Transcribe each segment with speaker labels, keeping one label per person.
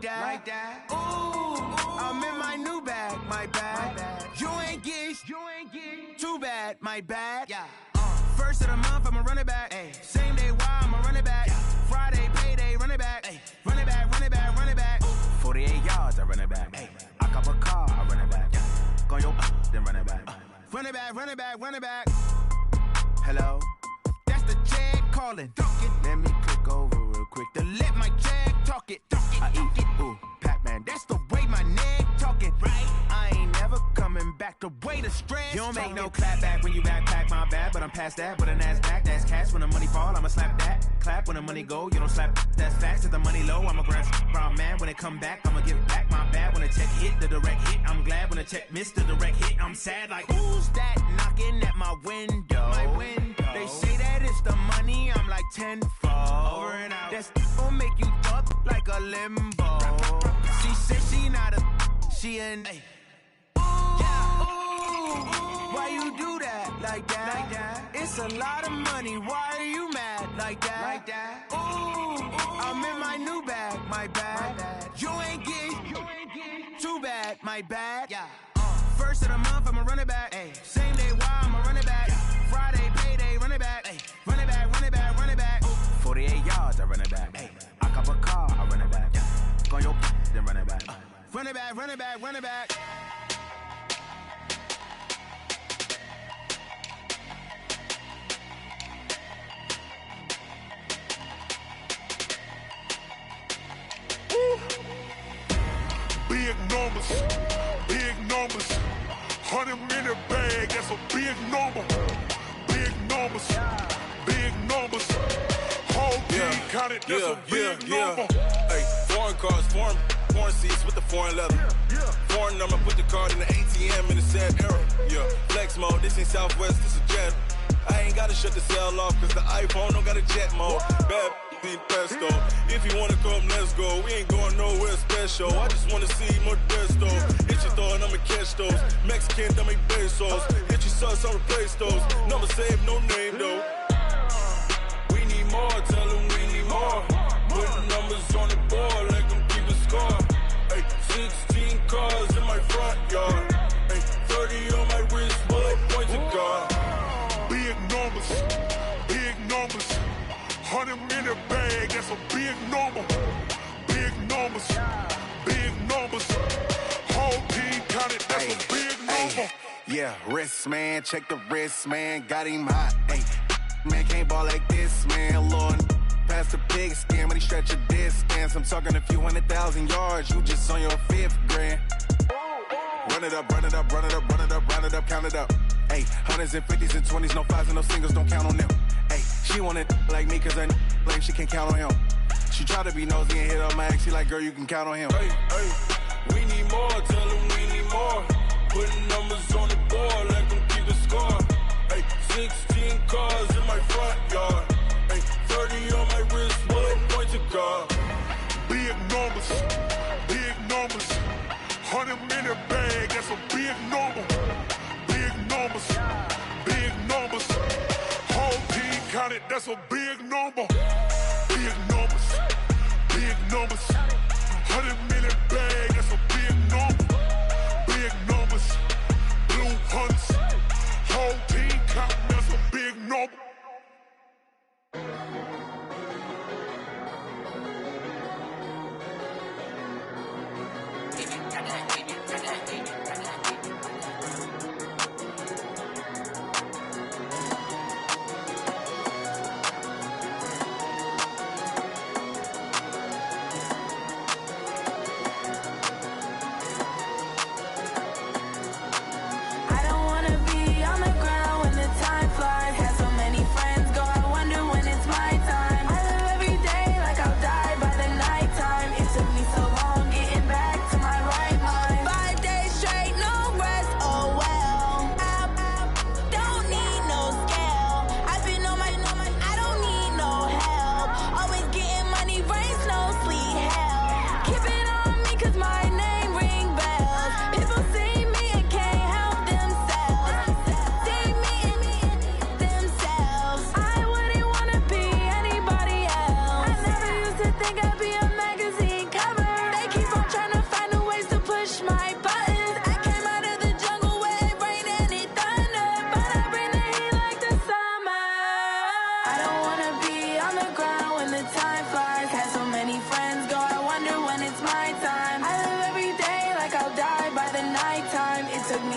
Speaker 1: like that. Ooh, I'm in my new bag, my bad. You ain't geese, too bad, my bad. Yeah. First of the month, I'ma run it back. Ay. Same day, why I'ma run it back. Yeah. Friday, payday, run it back. Ay. Run it back, run it back, run it back. 48 yards, I run it back. Ay. I cop a car, I run it back. Yeah. Go your then run it back. Run it back, run it back, run it back. Hello, that's the check calling. Let me click over real quick to let my check talk it. I eat it, ooh, Pac-Man, that's the way my neck talking. Right, I ain't never coming back the way the stress. You don't make no clap back when you backpack, my bad, but I'm past that. With an ass back, that's cash. When the money fall, I'ma slap that. Clap when the money go, you don't slap. That's facts. If the money low, I'ma grab brown man. When it come back, I'ma give back my bad. When the check hit, the direct hit, I'm glad. When the check missed the direct hit, I'm sad. Like who's that knocking at my window? My window. They say that it's the money, I'm like tenfold. Over and out. That's gon' make you talk like a limbo. She said she not a, she an. Why you do that like that? It's a lot of money. Why are you mad like that? Ooh, I'm in my new bag, my bad. You ain't get too bad, my bad. Yeah. First of the month, I'ma run it back. Ay. Same day, why I'ma run it back. Yeah. Friday, payday, run it back. Ay. Run it back, run it back, run it back. 48 yards, I run it back. Ay. I cop a car, I run it back. Yeah. Go your then run it back. Run it back, run it back, run it back.
Speaker 2: Big numbers, 100 minute bag, that's a big number. Big numbers, whole team counted, that's a big number.
Speaker 3: Hey, foreign cars, foreign seats with the foreign leather. Foreign number, put the card in the ATM in the sad era. Yeah, flex mode, this ain't Southwest, this a jet. I ain't gotta shut the cell off, cause the iPhone don't got a jet mode. Bad need pesto. If you wanna come, let's go. We ain't going nowhere special. I just wanna see Modesto. Hit your thought, I'ma catch those. Mexican, I make pesos. Hit your sauce, I'll replace those. Number saved, no name though. We need more, tell them we need more. Putting numbers on the board, like them keep a score. Ay, 16 cars in my front yard. Ay, 30 on my wrist, bullet points of God.
Speaker 2: Big numbers, 100 minute bag, that's a big number. Big numbers, whole team counted, that's a big number.
Speaker 4: Yeah, wrist man, check the wrist man, got him hot. Ay, man can't ball like this, man. Lord, past the pig skin, when he stretch a distance. I'm talking a few 100,000 yards, you just on your 5th grand. Run it up, run it up, run it up, run it up, run it up, count it up. Ay, hundreds and 50s and 20s, no 5s and no singles, don't count on them. Ay, she want it like me, cause her lame, she can't count on him. She try to be nosy and hit up my ex, she like, girl, you can count on him.
Speaker 3: Hey, we need more, tell them we need more. Putting numbers on the board, let them keep the score. Hey, 16 cars in my front yard. Hey, 30 on my wrist, bullet points of God.
Speaker 2: Big numbers, 100 minute bag, that's a big number. Big numbers, whole team counted, that's a big number. Big numbers, 100 minute bag, that's a big number. Big numbers, blue hunts, whole team counting, that's a big number.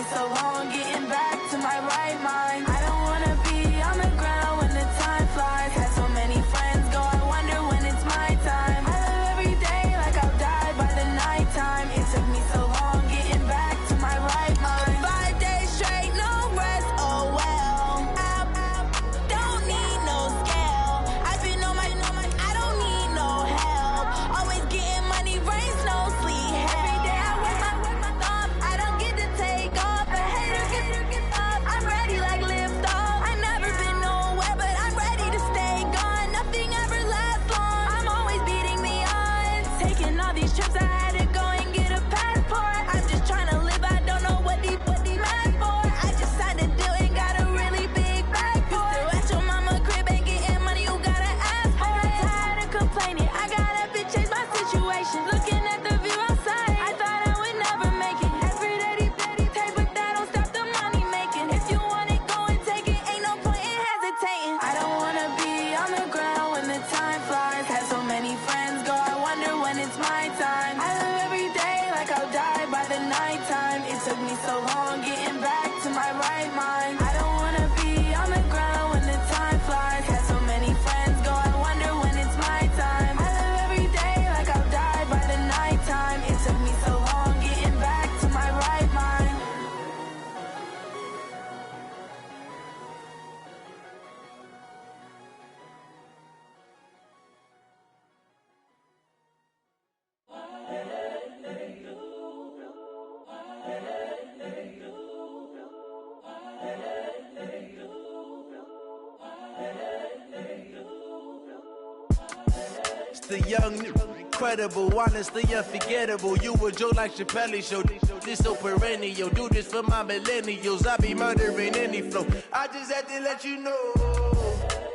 Speaker 5: me so long getting back to my right mind. I don't wanna be on the ground when the time flies. Had so many friends go, I wonder when it's my time. I live every day like I'll die by the nighttime. It took me so long getting back to my right mind. 5 days straight, no rest, oh well. I don't need no scale. I've been on my, I don't need no help. Always getting money, rains, no sleep. Every day I work my thumb. I don't get to take off. A hater get up. I'm ready like lift off. I've never been nowhere, but I'm ready to stay gone. Nothing ever lasts long. I'm always beating the odds. Taking all these trips, I had to go and get a passport. I'm just trying to live, I don't know what these mad for. I just signed a deal and got a really big bag for it. Still at your mama crib and getting money, you gotta ask for it. Tired of complaining, I got up and changed my situation. Looking at the view outside, I thought I would never make it. Every day take, but that don't stop the money making. If you want it, go and take it, ain't no point in hesitating. I don't wanna be on the ground when the time flies. Had so many friends go, I wonder when it's my time. I live every day like I'll die by the nighttime. It took me so long getting back to my right mind. I don't wanna be on the ground when the time flies. Had so many friends go, I wonder when it's my time. I live every day like I'll die by the nighttime. It took me so long getting back to my right mind.
Speaker 6: It's the young, incredible, honestly unforgettable. You a joke like Chappelle show. This so perennial. Do this for my millennials. I be murdering any flow. I just had to let you know.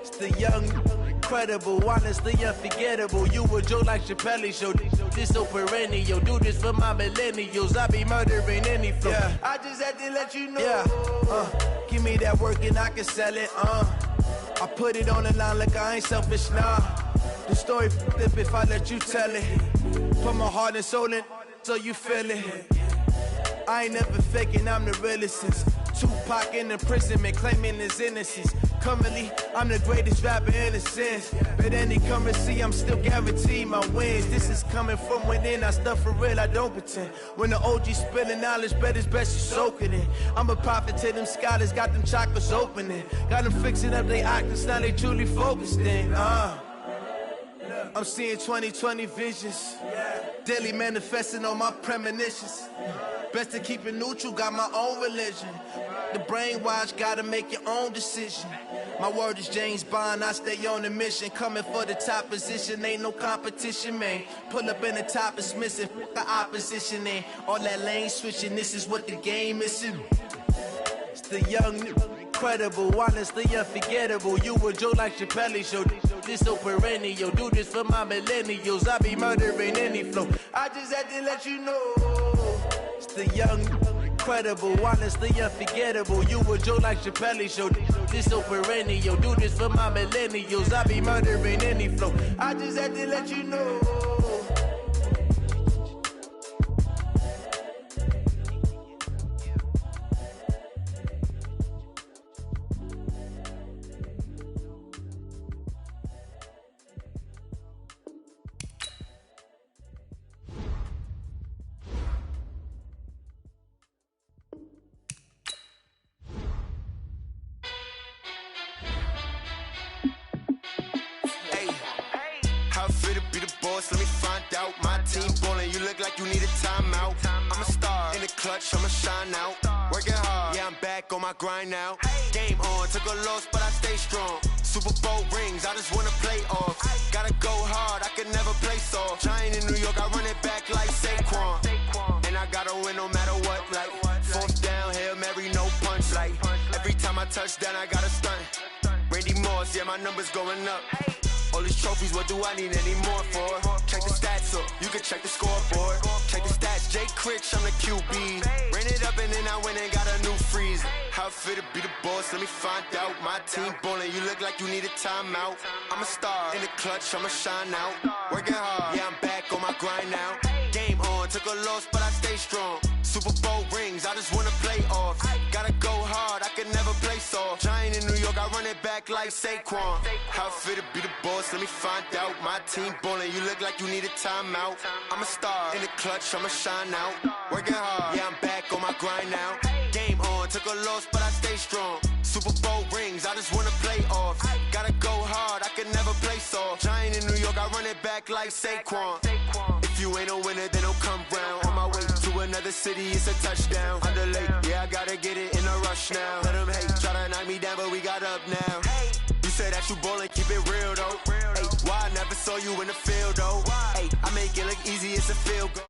Speaker 6: It's the young, incredible, honestly unforgettable. You a joke like Chappelle show. This so perennial. Do this for my millennials. I be murdering any flow. Yeah. I just had to let you know. Yeah. Give me that work and I can sell it. I put it on the line like I ain't selfish, nah. The story flip if I let you tell it. Put my heart and soul in so you feel it. I ain't never faking, I'm the realest since Tupac in imprisonment, claiming his innocence. Currently, I'm the greatest rapper in a sense. But any currency, I'm still guaranteed my wins. This is coming from within, I stuff for real, I don't pretend. When the OG spilling knowledge, bet it's best you soak it in. I'm a prophet to them scholars, got them chakras opening. Got them fixing up their octaves, now they truly focused in. I'm seeing 2020 visions. Daily manifesting on my premonitions. Best to keep it neutral, got my own religion. The brainwash, gotta make your own decision. My word is James Bond, I stay on a mission. Coming for the top position, ain't no competition, man. Pull up in the top, it's missing, the opposition, ain't all that lane switching, this is what the game is. It's the young, incredible, honestly unforgettable. You a joke like Chappelle show. This so perennial. Do this for my millennials. I be murdering any flow. I just had to let you know. It's the young, incredible, honestly unforgettable. You a joke like Chappelle show. This so perennial. Do this for my millennials. I be murdering any flow. I just had to let you know.
Speaker 7: Let me find out. My team ballin', you look like you need a timeout. I'm a star in the clutch, I'ma shine out. Working hard, yeah, I'm back on my grind now. Game on, took a loss, but I stay strong. Super Bowl rings, I just wanna play off. Gotta go hard, I can never play soft. Giant in New York, I run it back like Saquon. And I gotta win no matter what, like fourth down, Hail Mary, no punch. Like every time I touch down, I gotta stunt. Randy Moss, yeah, my numbers going up. All these trophies, what do I need any more for? Check the stats up, you can check the scoreboard. Check the stats, Jay Critch, I'm the QB. Ran it up and then I went and got a new freeze. How it feel to be the boss, let me find out. My team ballin', you look like you need a timeout. I'm a star in the clutch, I'ma shine out. Working hard, yeah, I'm back on my grind now. Game on, took a loss, but I stay strong. Super Bowl rings, I just wanna play off. Gotta go hard, I can never play soft. Giant in New York, I run it back like Saquon. How fit to be the boss, let me find out. My team ballin', you look like you need a timeout. I'm a star, in the clutch, I'ma shine out. Working hard, yeah, I'm back on my grind now. Game on, took a loss, but I stay strong. Super Bowl rings, I just wanna play off. Gotta go hard, I can never play soft. Giant in New York, I run it back like Saquon. If you ain't a winner, then don't come round. On my way to another city, it's a touchdown. Underlay, yeah, I gotta get it in a rush now. Let them hate, try to knock me down, but we got up now. You said that you ballin', keep it real though. Hey, why I never saw you in the field though? Hey, I make it look easy, it's a field goal.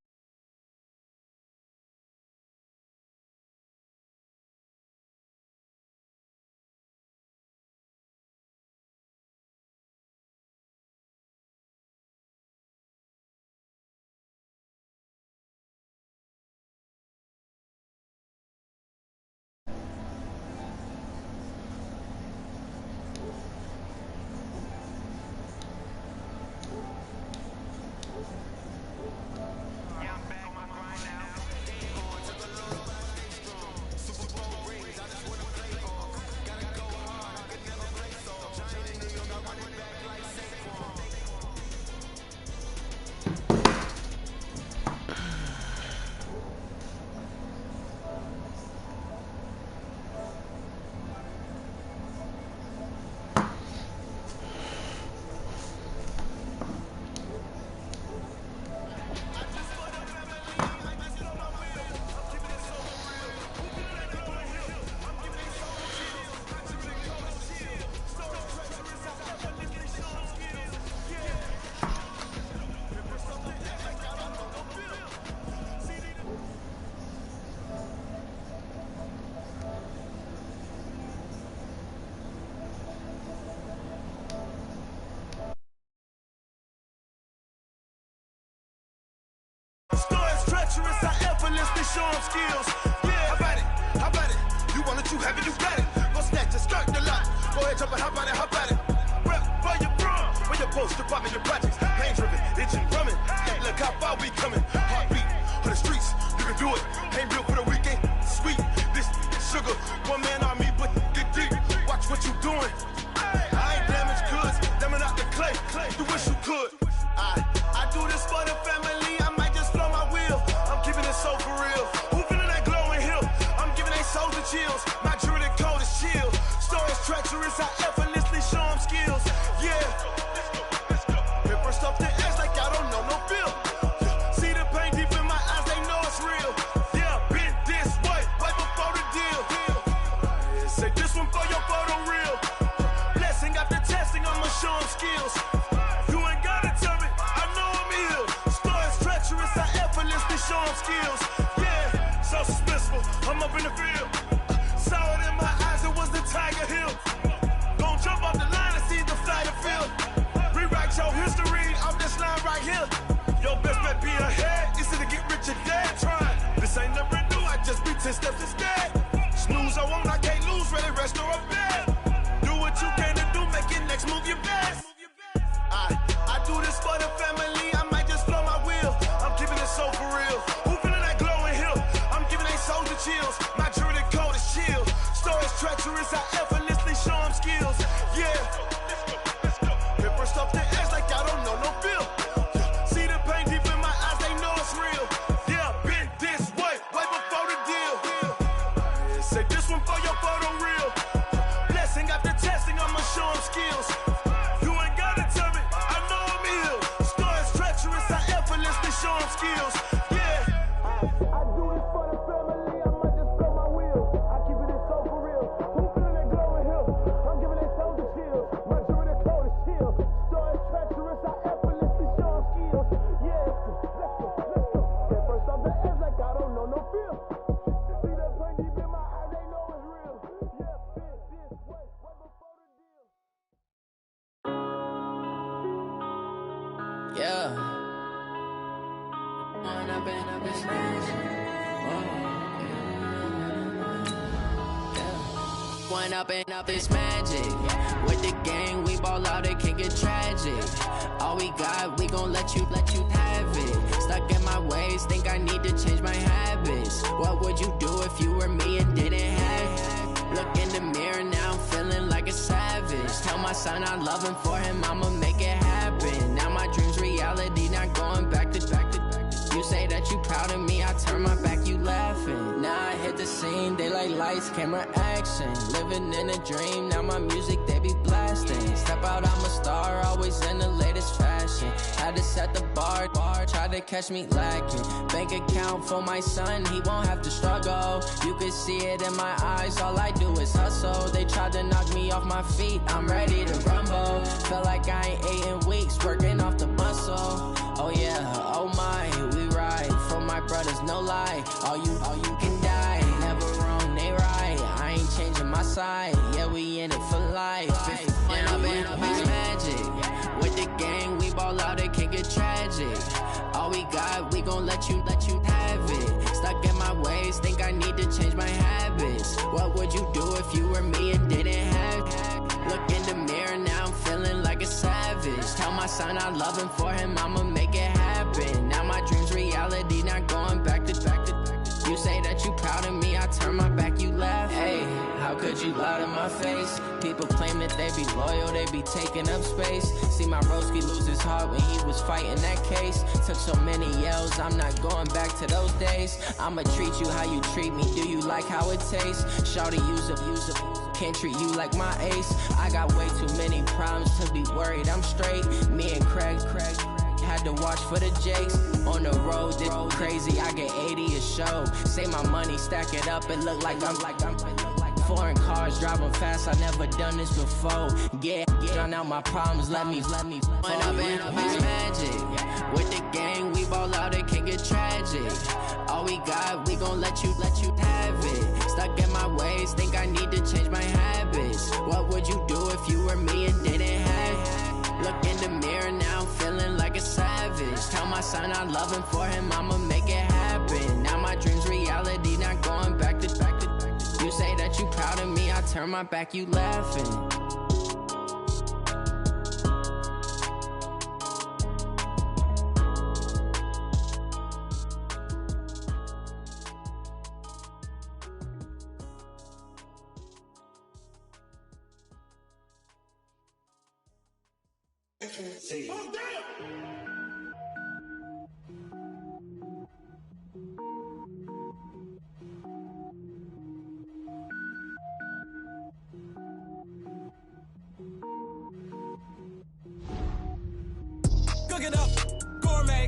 Speaker 8: Treacherous, I effortlessly show them skills. Yeah, how about it? You want it, you have it, you got it. Go snatch it, skirt the lot. Go ahead, jump it, how about it? Rep for your prom, where your post, department, your projects. Pain driven, itching, drumming. Hey, look how far we coming. Heartbeat on the streets, you can do it. Ain't built for the weekend, sweet. This sugar, one man army, but get deep. Watch what you doing. I ain't damaged goods, damning out the clay. You wish you could. I do this for the family. I might just flow my wheel. I'm keeping it so for real. Who feeling that glowing hill? I'm giving they souls the chills. My jewelry cold is chill. Stories treacherous, I effortlessly show them skills. Yeah. Ripper stuff the edge like I don't know no feel. See the pain deep in my eyes, they know it's real. Yeah, been this way, right before the deal. Say this one for your photo reel. Blessing after testing, I'ma show them skills. You ain't gotta tell me, I know I'm ill. Stories treacherous, I effortlessly show them skills. Yeah, so suspenseful, I'm up in the field. Saw it in my eyes, it was the Tiger Hill. Gon' jump off the line and see the flight of field. Rewrite your history off this line right here. Your best bet be ahead, easy to get rich or dead. Trying, this ain't never new, I just be 10 steps instead. Snooze I won't, I can't lose, ready, rest or a bed. Do what you can to do, make it next move your best. I do this for the family, I might just flow my wheel. I'm keeping it so for real. Who feeling that glowing hill? I'm giving they souls the chills. My jewelry cold is chill. Stories treacherous, I effortlessly show them skills. Yeah. Ripper stuff the edge like I don't know no feel. See the pain deep in my eyes, they know it's real. Yeah, been this way, way before the deal. Say this one for your photo reel. Blessing after testing, I'ma show them skills. You ain't gotta tell me, I know I'm ill. Stories treacherous, I effortlessly show them skills. Yeah. I do this for the family, I might just blow my wheel. I keep it so for real. Who feeling that glowing hill? I'm giving they souls the chills. My jewelry cold is chill. Stories treacherous, I effortlessly show them skills. Yeah. Let's go. Get first off the edge like I don't know no feel. See that pain deep in my eyes, they know it's real. Yeah, been this way, way before the deal.
Speaker 9: Yeah. When I've been smashed. When up and up is magic. With the gang, we ball out, it can get tragic. All we got, we gon' let you have it. Stuck in my ways, think I need to change my habits. if you were me and didn't have? Look in the mirror now, I'm feeling like a savage. Tell my son I love him, for him I'ma make it happen. Now my dream's reality, not going back to. You say that you proud of me, I turn my back, you laughing. Now I hit the scene, daylight lights, camera action. Living in a dream, now my music they be blasting. Step out, I'm a star, always in the latest fashion. Had to set the bar, try to catch me lacking. Bank account for my son, he won't have to struggle. You can see it in my eyes, all I do is hustle. They tried to knock me off my feet, I'm ready to rumble. Felt like I ain't ate in weeks, working off the muscle. Oh yeah, oh my, we ride for my brothers, no lie. All you can die, never wrong, they right. I ain't changing my side, yeah, we in it for life. And I've been magic. With the gang, we ball out, it can get tragic. All we got, we gon' let you have it. Stuck in my ways, think I need to change my habits. What would you do if you were me and didn't have? Look in the mirror, now I'm feeling like a savage. Tell my son I love him, for him I'ma make it happen. Now my dream's reality, not going back to. You say that you proud of me, I turn my back, you laugh. Hey, how could you lie to my face? People claim that they be loyal, they be taking up space. See my broski lose his heart when he was fighting that case. Took so many yells, I'm not going back to those days. I'ma treat you how you treat me, do you like how it tastes? Shawty, use up. Can't treat you like my ace. I got way too many problems to be worried, I'm straight. Me and Craig had to watch for the Jakes. On the road, this crazy, I get 80 a show. Say my money, stack it up, it look like I'm foreign cars, driving fast, I never done this before. Yeah, drown out my problems, let me When I've been magic. With the gang, we ball out, it can get tragic. All we got, we gon' let you have it. Stuck in my ways, think I need to change my habits. What would you do if you were me and didn't have? Look in the mirror, now I'm feeling like a savage. Tell my son I love him, for him I'ma make it happen. Now my dream's reality, not going back to. You say that you proud of me, I turn my back, you laughing.
Speaker 1: Cook it up, gourmet.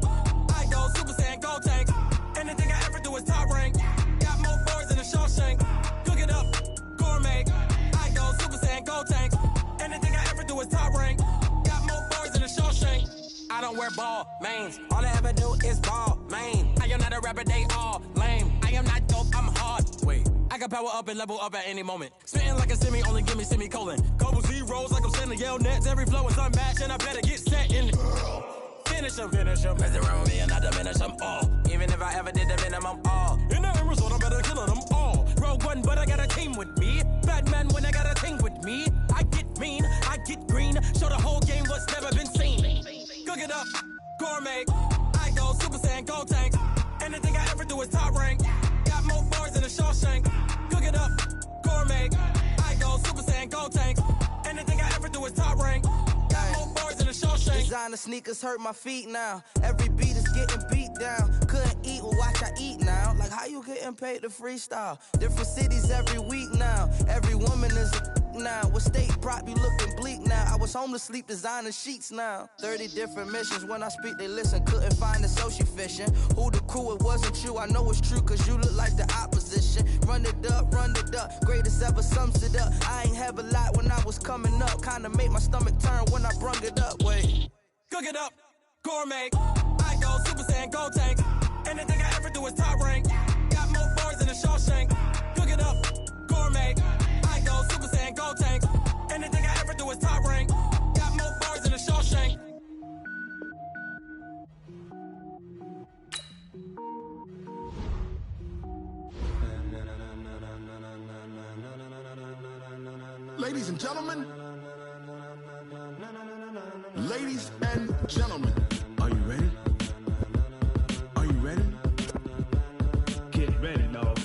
Speaker 1: I go Super Saiyan, gold tank. Anything I ever do is top rank. Got more boards than a Shawshank. Cook it up, gourmet. I go Super Saiyan, gold tank. Anything I ever do is top rank. Got more boards than a Shawshank. I don't wear ball mains. All I ever do is ball main. I am not a rapper, they all lame. I am not dope, I'm hard. Wait, I can power up and level up at any moment. Spitting like a semi, only give me semicolon. Couple zeros like I'm sending yell nets. Every flow is unmatched and I better get set in. Finish them. Mess around with me and I diminish them all. Even if I ever did the minimum, all. In the end result, I'm better killing them all. Rogue One, but I got a team with me. Batman when I got a thing with me. I get mean, I get green. Show the whole game what's never been seen. Cook it up, gourmet. I go Super Saiyan, gold tank. Anything I ever do is top rank. Got more bars than a Shawshank. Cook it up, gourmet. I go Super Saiyan, gold tank. Anything I ever do is top rank. Got more bars than a Shawshank.
Speaker 6: Designer sneakers hurt my feet now. Every beat is getting beat down. Couldn't eat, well watch I eat now. Like how you getting paid to freestyle? Different cities every week now. Every woman is a now. With state prop, you looking bleak now. I was home to sleep, designer sheets now. 30 different missions. When I speak, they listen. Couldn't find it, so she fishing. Who the crew? It wasn't you. I know it's true, cause you look like the opposition. Run it up. Greatest ever sums it up. I ain't have a lot when I was coming up. Kinda made my stomach turn when I brung it up. Wait.
Speaker 1: Cook it up, gourmet. I go Super Saiyan, gold tank. Anything I ever do is top rank. Got more bars than a Shawshank. Cook it up, gourmet. I go Super Saiyan, gold tank. Anything I ever do is top rank. Got more bars than a Shawshank.
Speaker 2: Ladies and gentlemen, ladies and gentlemen, are you ready? Are you ready?
Speaker 10: Get ready, dog.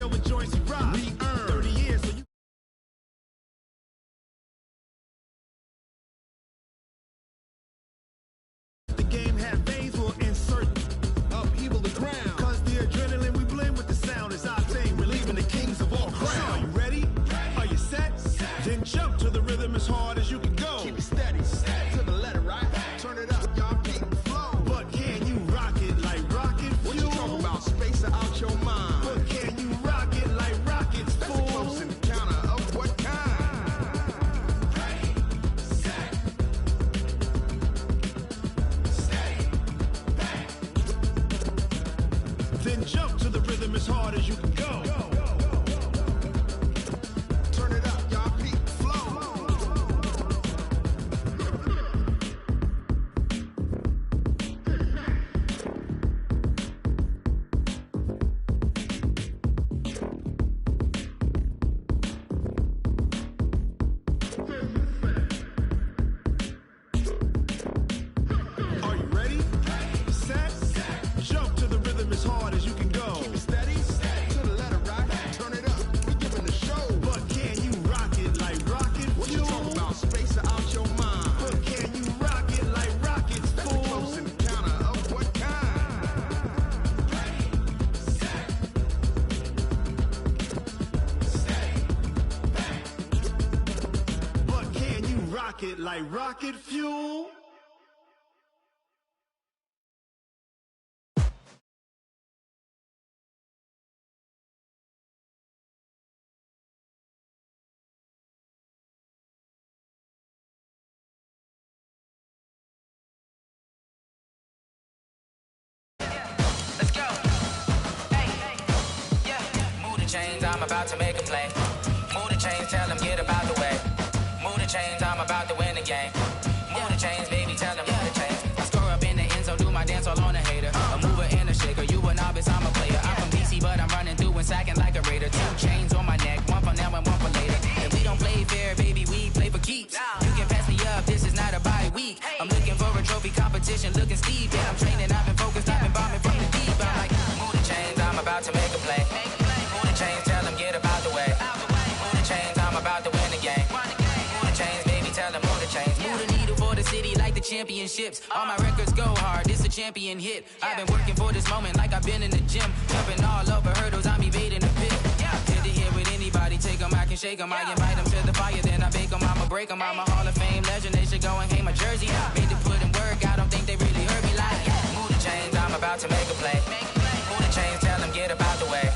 Speaker 8: joints you rock. We earn 30 years, so you. The game had veins will insert upheaval the ground. Cause the adrenaline we blend with the sound is octane, relieving the kings of all crowns. So are you ready? Are you set? Then jump to the rhythm as hard as you can go. Keep it steady, to the letter, right? Turn it up, y'all keep the flow. But can you rock it like rocket fuel? What you talking about? Space out your mind. But can you rock it like rockets, fool? That's a close encounter of what kind? Ready, set, stay back. Then jump to the rhythm as hard as you can go. Turn it up, y'all keep the flow. Are you ready? Set, jump to the rhythm as hard as you can go. Keep it steady, to the letter, right? Turn it up, we giving the show. But can you rock it like rocket fuel? What you talking about? Space out your mind. But can you rock it like rockets, fool? That's a close encounter of what kind? Ready, set, stay back. But can you rock it like rocket fuel?
Speaker 10: Let's go. Hey, yeah. Move the chains, I'm about to make a play. Move the chains, tell them get about the way. Move the chains, I'm about to win the game. Move the chains, baby, tell them move the chains. I score up in the end zone, do my dance all on a hater. A mover and a shaker, you a novice, I'm a player. I'm from DC, but I'm running through and sacking like a raider. 2 chains on my neck, one for now and one for later. And we don't play fair, baby, we play for keeps. You can pass me up, this is not a bye week. I'm looking for a trophy competition, looking steep. Yeah, I'm training, I've been focused, I've been bombing from the deep. I'm like, move the chains, I'm about to make a play. Move the chains, tell them get about the way. Move the chains, I'm about to win the game. Move the chains, baby, tell them move the chains. Move the needle for the city like the championships. All my records go hard, this a champion hit. I've been working for this moment like I've been in the gym. Jumping all over hurdles, I'm evading the pit. Good to hear with anybody, take them, I can shake them. I invite them to the fire, then I bake them, I'ma break them. I'm a Hall of Fame legend, they should go and hang my jersey. Made to put in work, I don't think they really heard me like. Move the chains, I'm about to make a play. Move the chains, tell them get about the way.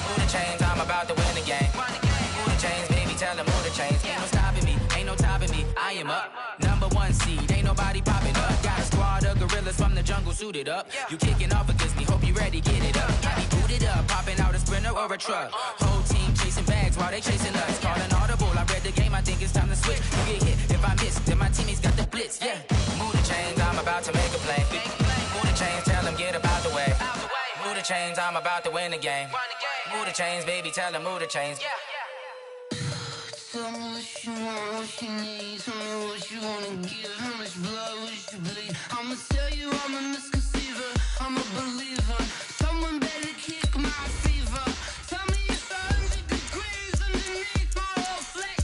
Speaker 10: Move the chains, I'm about to win the game. Move the chains, baby, tell them move the chains. Ain't no stopping me, ain't no topping me, I am up. #1 seed, ain't nobody popping up. Got a squad of gorillas from the jungle suited up. You kicking off against me, hope you ready, get it up. I be booted up, popping out a Sprinter or a truck. Whole team chasing bags while they chasing us. Call an audible, I read the game, I think it's time to switch. You get hit, if I miss, then my teammates got the blitz, yeah. Move the chains, I'm about to make a play. Move the chains, tell them get about the way. Move the chains, I'm about to win the game. Move the chains, baby, tell them move the chains.
Speaker 5: Tell me what you want, what you need. Tell me what you wanna give. How much blood would you bleed? I'ma tell you I'm a misconceiver. I'm a believer. Someone better kick my fever. Tell me it's 100 degrees underneath my whole flesh.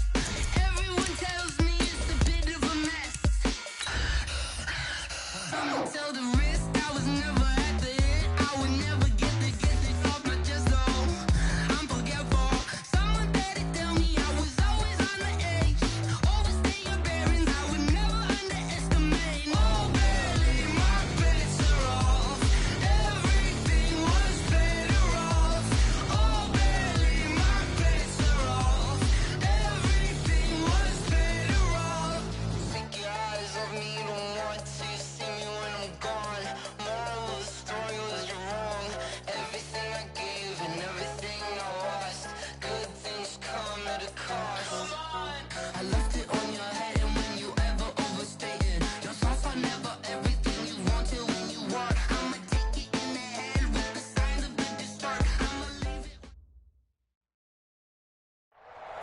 Speaker 5: Everyone tells me it's a bit of a mess. I'ma tell the risk I was never at the hit. I would never get it off my chest though. I'm forgetful. Someone better tell me I was always on the edge. Overstay your bearings, I would never underestimate. Oh, barely, my belly.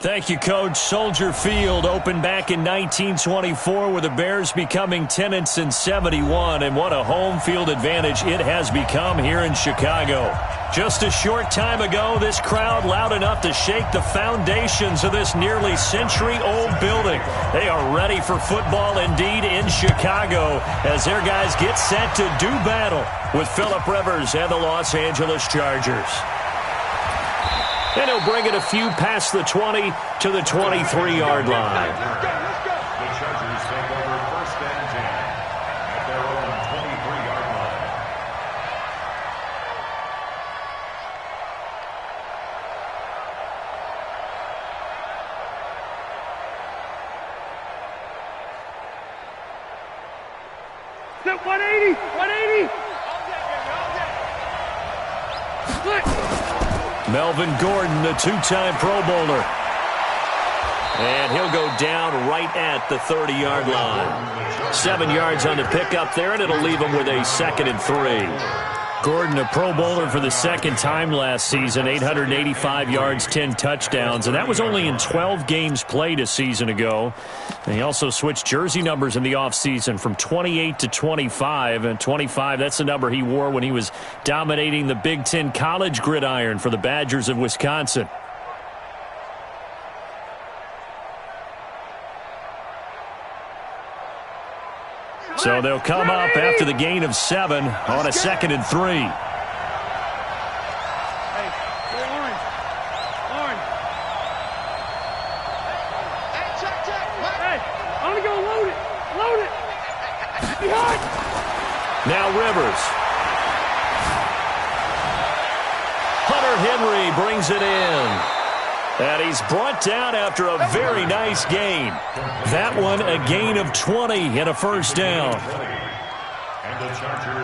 Speaker 11: Thank you, Coach. Soldier Field opened back in 1924 with the Bears becoming tenants in 71, and what a home field advantage it has become here in Chicago. Just a short time ago, this crowd loud enough to shake the foundations of this nearly century-old building. They are ready for football indeed in Chicago as their guys get set to do battle with Phillip Rivers and the Los Angeles Chargers. And he'll bring it a few past the 20 to the 23-yard line.
Speaker 12: The Chargers take over 1st and 10 at their own 23-yard line.
Speaker 8: Step 180, 180.
Speaker 11: Melvin Gordon, the two-time Pro Bowler. And he'll go down right at the 30-yard line. 7 yards on the pickup there, and it'll leave him with a 2nd and 3. Gordon, a Pro Bowler for the second time last season, 885 yards, 10 touchdowns, and that was only in 12 games played a season ago. And he also switched jersey numbers in the offseason from 28 to 25, and 25, that's the number he wore when he was dominating the Big Ten college gridiron for the Badgers of Wisconsin. So they'll come up after the gain of 7 on a 2nd and 3.
Speaker 8: Hey, Orange. Hey, check. Hey, I'm going to go load it. Behind.
Speaker 11: Now Rivers. Hunter Henry brings it in. And he's brought down after a very nice gain. That one, a gain of 20 and a 1st down.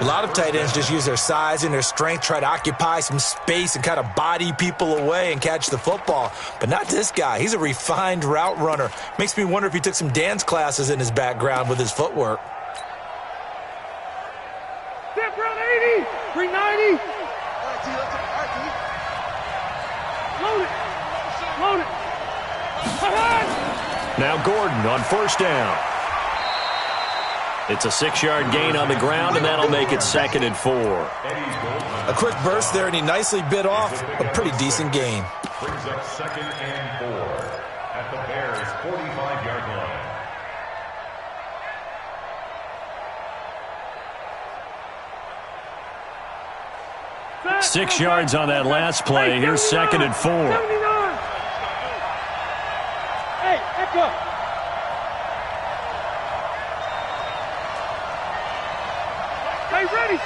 Speaker 13: A lot of tight ends just use their size and their strength, try to occupy some space and kind of body people away and catch the football. But not this guy. He's a refined route runner. Makes me wonder if he took some dance classes in his background with his footwork.
Speaker 8: Step round 80, 390. Load it.
Speaker 11: Now Gordon on 1st down. It's a 6-yard gain on the ground, and that'll make it 2nd and 4.
Speaker 13: A quick burst there, and he nicely bit off a pretty decent gain.
Speaker 12: Brings up 2nd and 4 at the Bears' 45-yard line.
Speaker 11: 6 yards on that last play. Here's 2nd and 4.
Speaker 8: 79. Hey, echo. Hey, ready.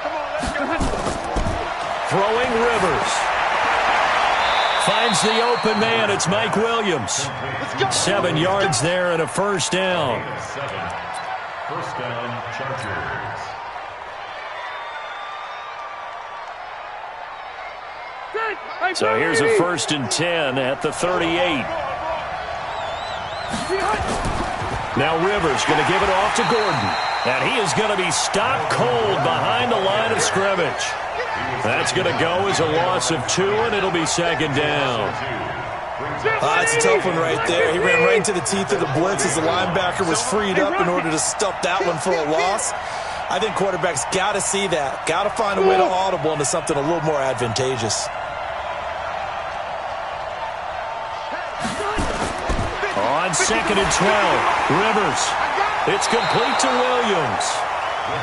Speaker 8: Come on, let's go.
Speaker 11: Throwing Rivers. Finds the open man. It's Mike Williams. 7 yards there and a 1st down.
Speaker 12: 7. 1st down, Chargers.
Speaker 11: So here's a 1st and 10 at the 38. Now Rivers going to give it off to Gordon. And he is going to be stopped cold behind the line of scrimmage. That's going to go as a loss of 2, and it'll be 2nd down.
Speaker 13: That's a tough one right there. He ran right into the teeth of the blitz as the linebacker was freed up in order to stuff that one for a loss. I think quarterbacks got to see that. Got to find a way to audible into something a little more advantageous.
Speaker 11: On 2nd and 12, Rivers. It's complete to Williams.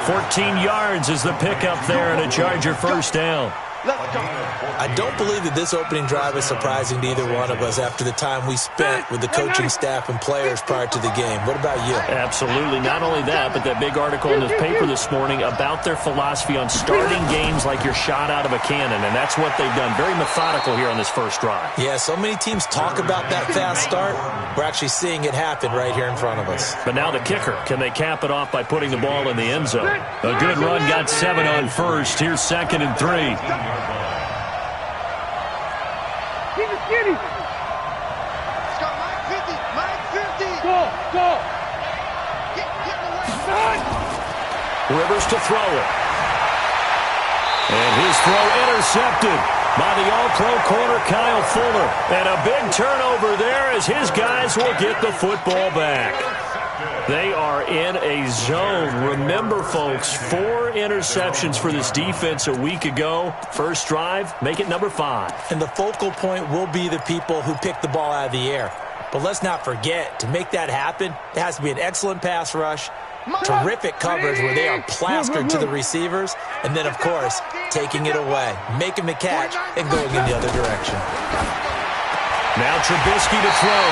Speaker 11: 14 yards is the pickup there and a Charger 1st down.
Speaker 13: I don't believe that this opening drive is surprising to either one of us after the time we spent with the coaching staff and players prior to the game. What about you?
Speaker 11: Absolutely. Not only that, but that big article in the paper this morning about their philosophy on starting games like you're shot out of a cannon, and that's what they've done. Very methodical here on this 1st drive.
Speaker 13: Yeah, so many teams talk about that fast start. We're actually seeing it happen right here in front of us.
Speaker 11: But now the kicker. Can they cap it off by putting the ball in the end zone? A good run, got 7 on 1st. Here's 2nd and 3.
Speaker 8: Skinny. Let's go, Mike 50. Go. Get away.
Speaker 11: Rivers to throw it. And his throw intercepted. by the All-Pro corner, Kyle Fuller. And a big turnover there as his guys will get the football back. They are in a zone. Remember, folks, 4 interceptions for this defense a week ago. First drive, make it number 5.
Speaker 13: And the focal point will be the people who pick the ball out of the air. But let's not forget, to make that happen, it has to be an excellent pass rush, terrific coverage where they are plastered to the receivers, and then, of course, taking it away, making the catch, and going in the other direction.
Speaker 11: Now Trubisky to throw.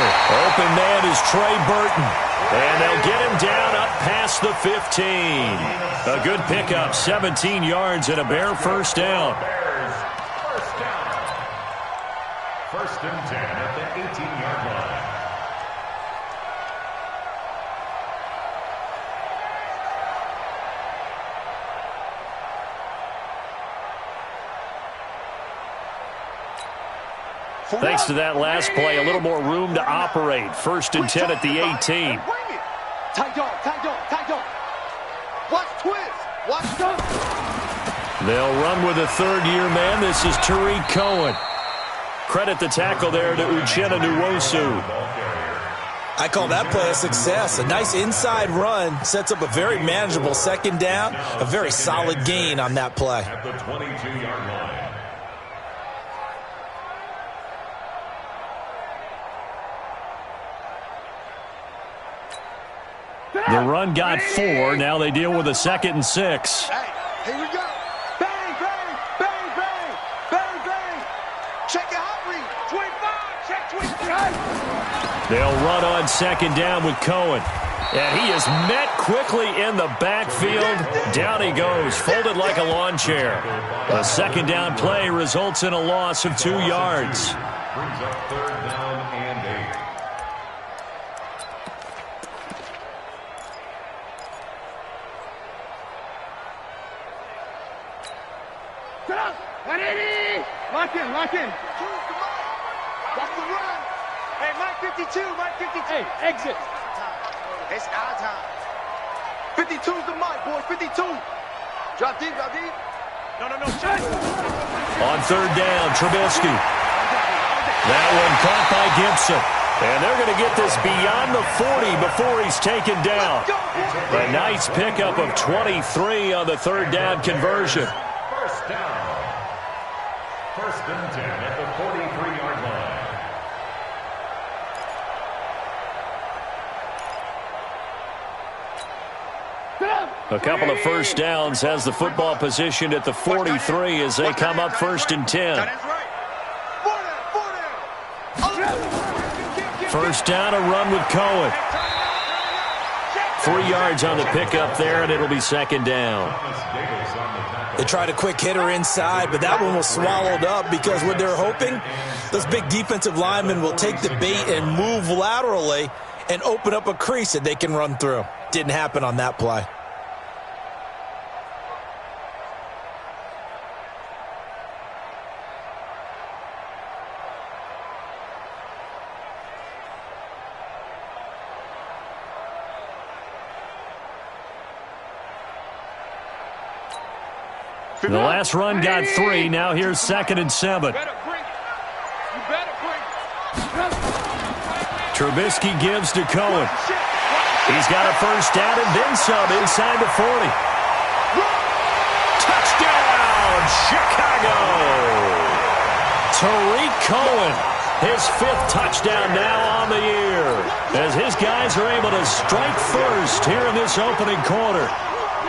Speaker 11: Open man is Trey Burton. And they'll get him down up past the 15. A good pickup, 17 yards and a Bear first down.
Speaker 12: First and 10 at the 18-yard line.
Speaker 11: Thanks to that last play, a little more room to operate. First and 10 at the 18.
Speaker 8: Tight dog, tight dog, tight dog. Watch twist. Watch dunk.
Speaker 11: They'll run with a third-year man. This is Tariq Cohen. Credit the tackle there to Uchenna Nwosu.
Speaker 13: I call that play a success. A nice inside run sets up a very manageable second down. A very solid gain on that play.
Speaker 12: At the 22-yard line.
Speaker 11: The run got 4. Now they deal with a 2nd and 6.
Speaker 8: Hey, here we go. Bang, bang, bang, bang, bang, bang. Check it out, read. 25, check 25.
Speaker 11: They'll run on 2nd down with Cohen. And he is met quickly in the backfield. Down he goes, folded like a lawn chair. A 2nd down play results in a loss of 2 yards.
Speaker 12: Brings up 3rd down and 8.
Speaker 8: Lock in, lock in. Watch the run. Hey, Mike 52, Mike 52. Hey, exit. It's our time. 52's the mic, boy, 52. Drop deep, drop deep. No, shut.
Speaker 11: On 3rd down, Trubisky. That one caught by Gibson. And they're going to get this beyond the 40 before he's taken down. A nice pickup of 23 on the 3rd down conversion.
Speaker 12: First down. First and 10 at the 43-yard line.
Speaker 11: A couple of first downs has the football positioned at the 43 as they come up 1st and 10. First down, a run with Cohen. 3 yards on the pickup there, and it'll be 2nd down.
Speaker 13: They tried a quick hitter inside, but that one was swallowed up because what they're hoping, those big defensive linemen will take the bait and move laterally and open up a crease that they can run through. Didn't happen on that play.
Speaker 11: The last run got 3. Now here's 2nd and 7. Trubisky gives to Cohen. He's got a first down and then some inside the 40. Touchdown, Chicago! Tariq Cohen, his 5th touchdown now on the year, as his guys are able to strike first here in this opening quarter.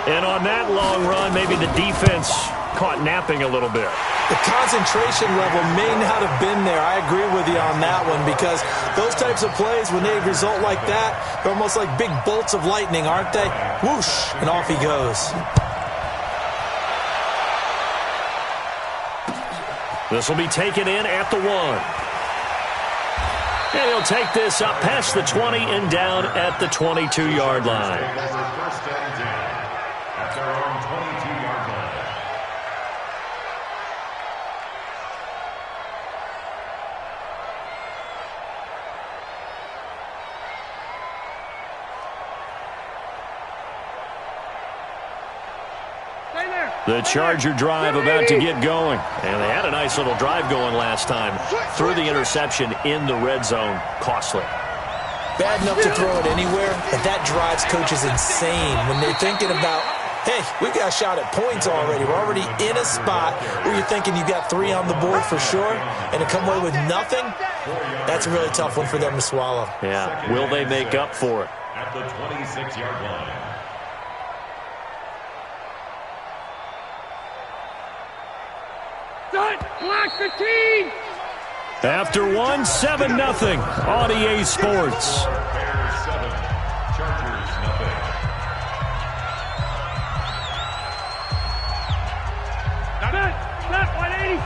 Speaker 11: And on that long run, maybe the defense caught napping a little bit.
Speaker 13: The concentration level may not have been there. I agree with you on that one because those types of plays, when they result like that, they're almost like big bolts of lightning, aren't they? Whoosh, and off he goes.
Speaker 11: This will be taken in at the 1. And he'll take this up past the 20 and down at the 22-yard line.
Speaker 12: First and 10 at their own 22-yard line.
Speaker 8: Stay there.
Speaker 11: The Charger drive about to get going. And they had a nice little drive going last time. Threw the interception in the red zone. Costly.
Speaker 13: Bad enough to throw it anywhere, but that drives coaches insane when they're thinking about, hey, we got a shot at points already. We're already in a spot where you're thinking you got 3 on the board for sure, and to come away with nothing, that's a really tough one for them to swallow.
Speaker 11: Yeah, will they make up for it?
Speaker 12: At the 26-yard line.
Speaker 14: Black 15!
Speaker 11: After 1, 7-0 on EA Sports.
Speaker 12: Bears 7, Chargers nothing.
Speaker 14: Not 180.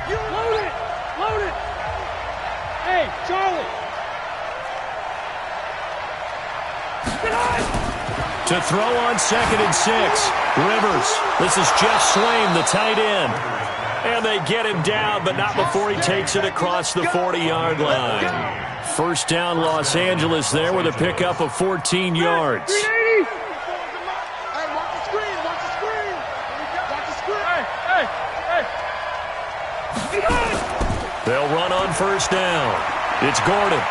Speaker 14: You load it. Load it. Hey, Charlie.
Speaker 11: To throw on 2nd and 6. Rivers. This is Jeff Swain, the tight end. And they get him down, but not before he takes it across the 40-yard line. First down, Los Angeles there with a pickup of 14 yards. They'll run on first down. It's Gordon.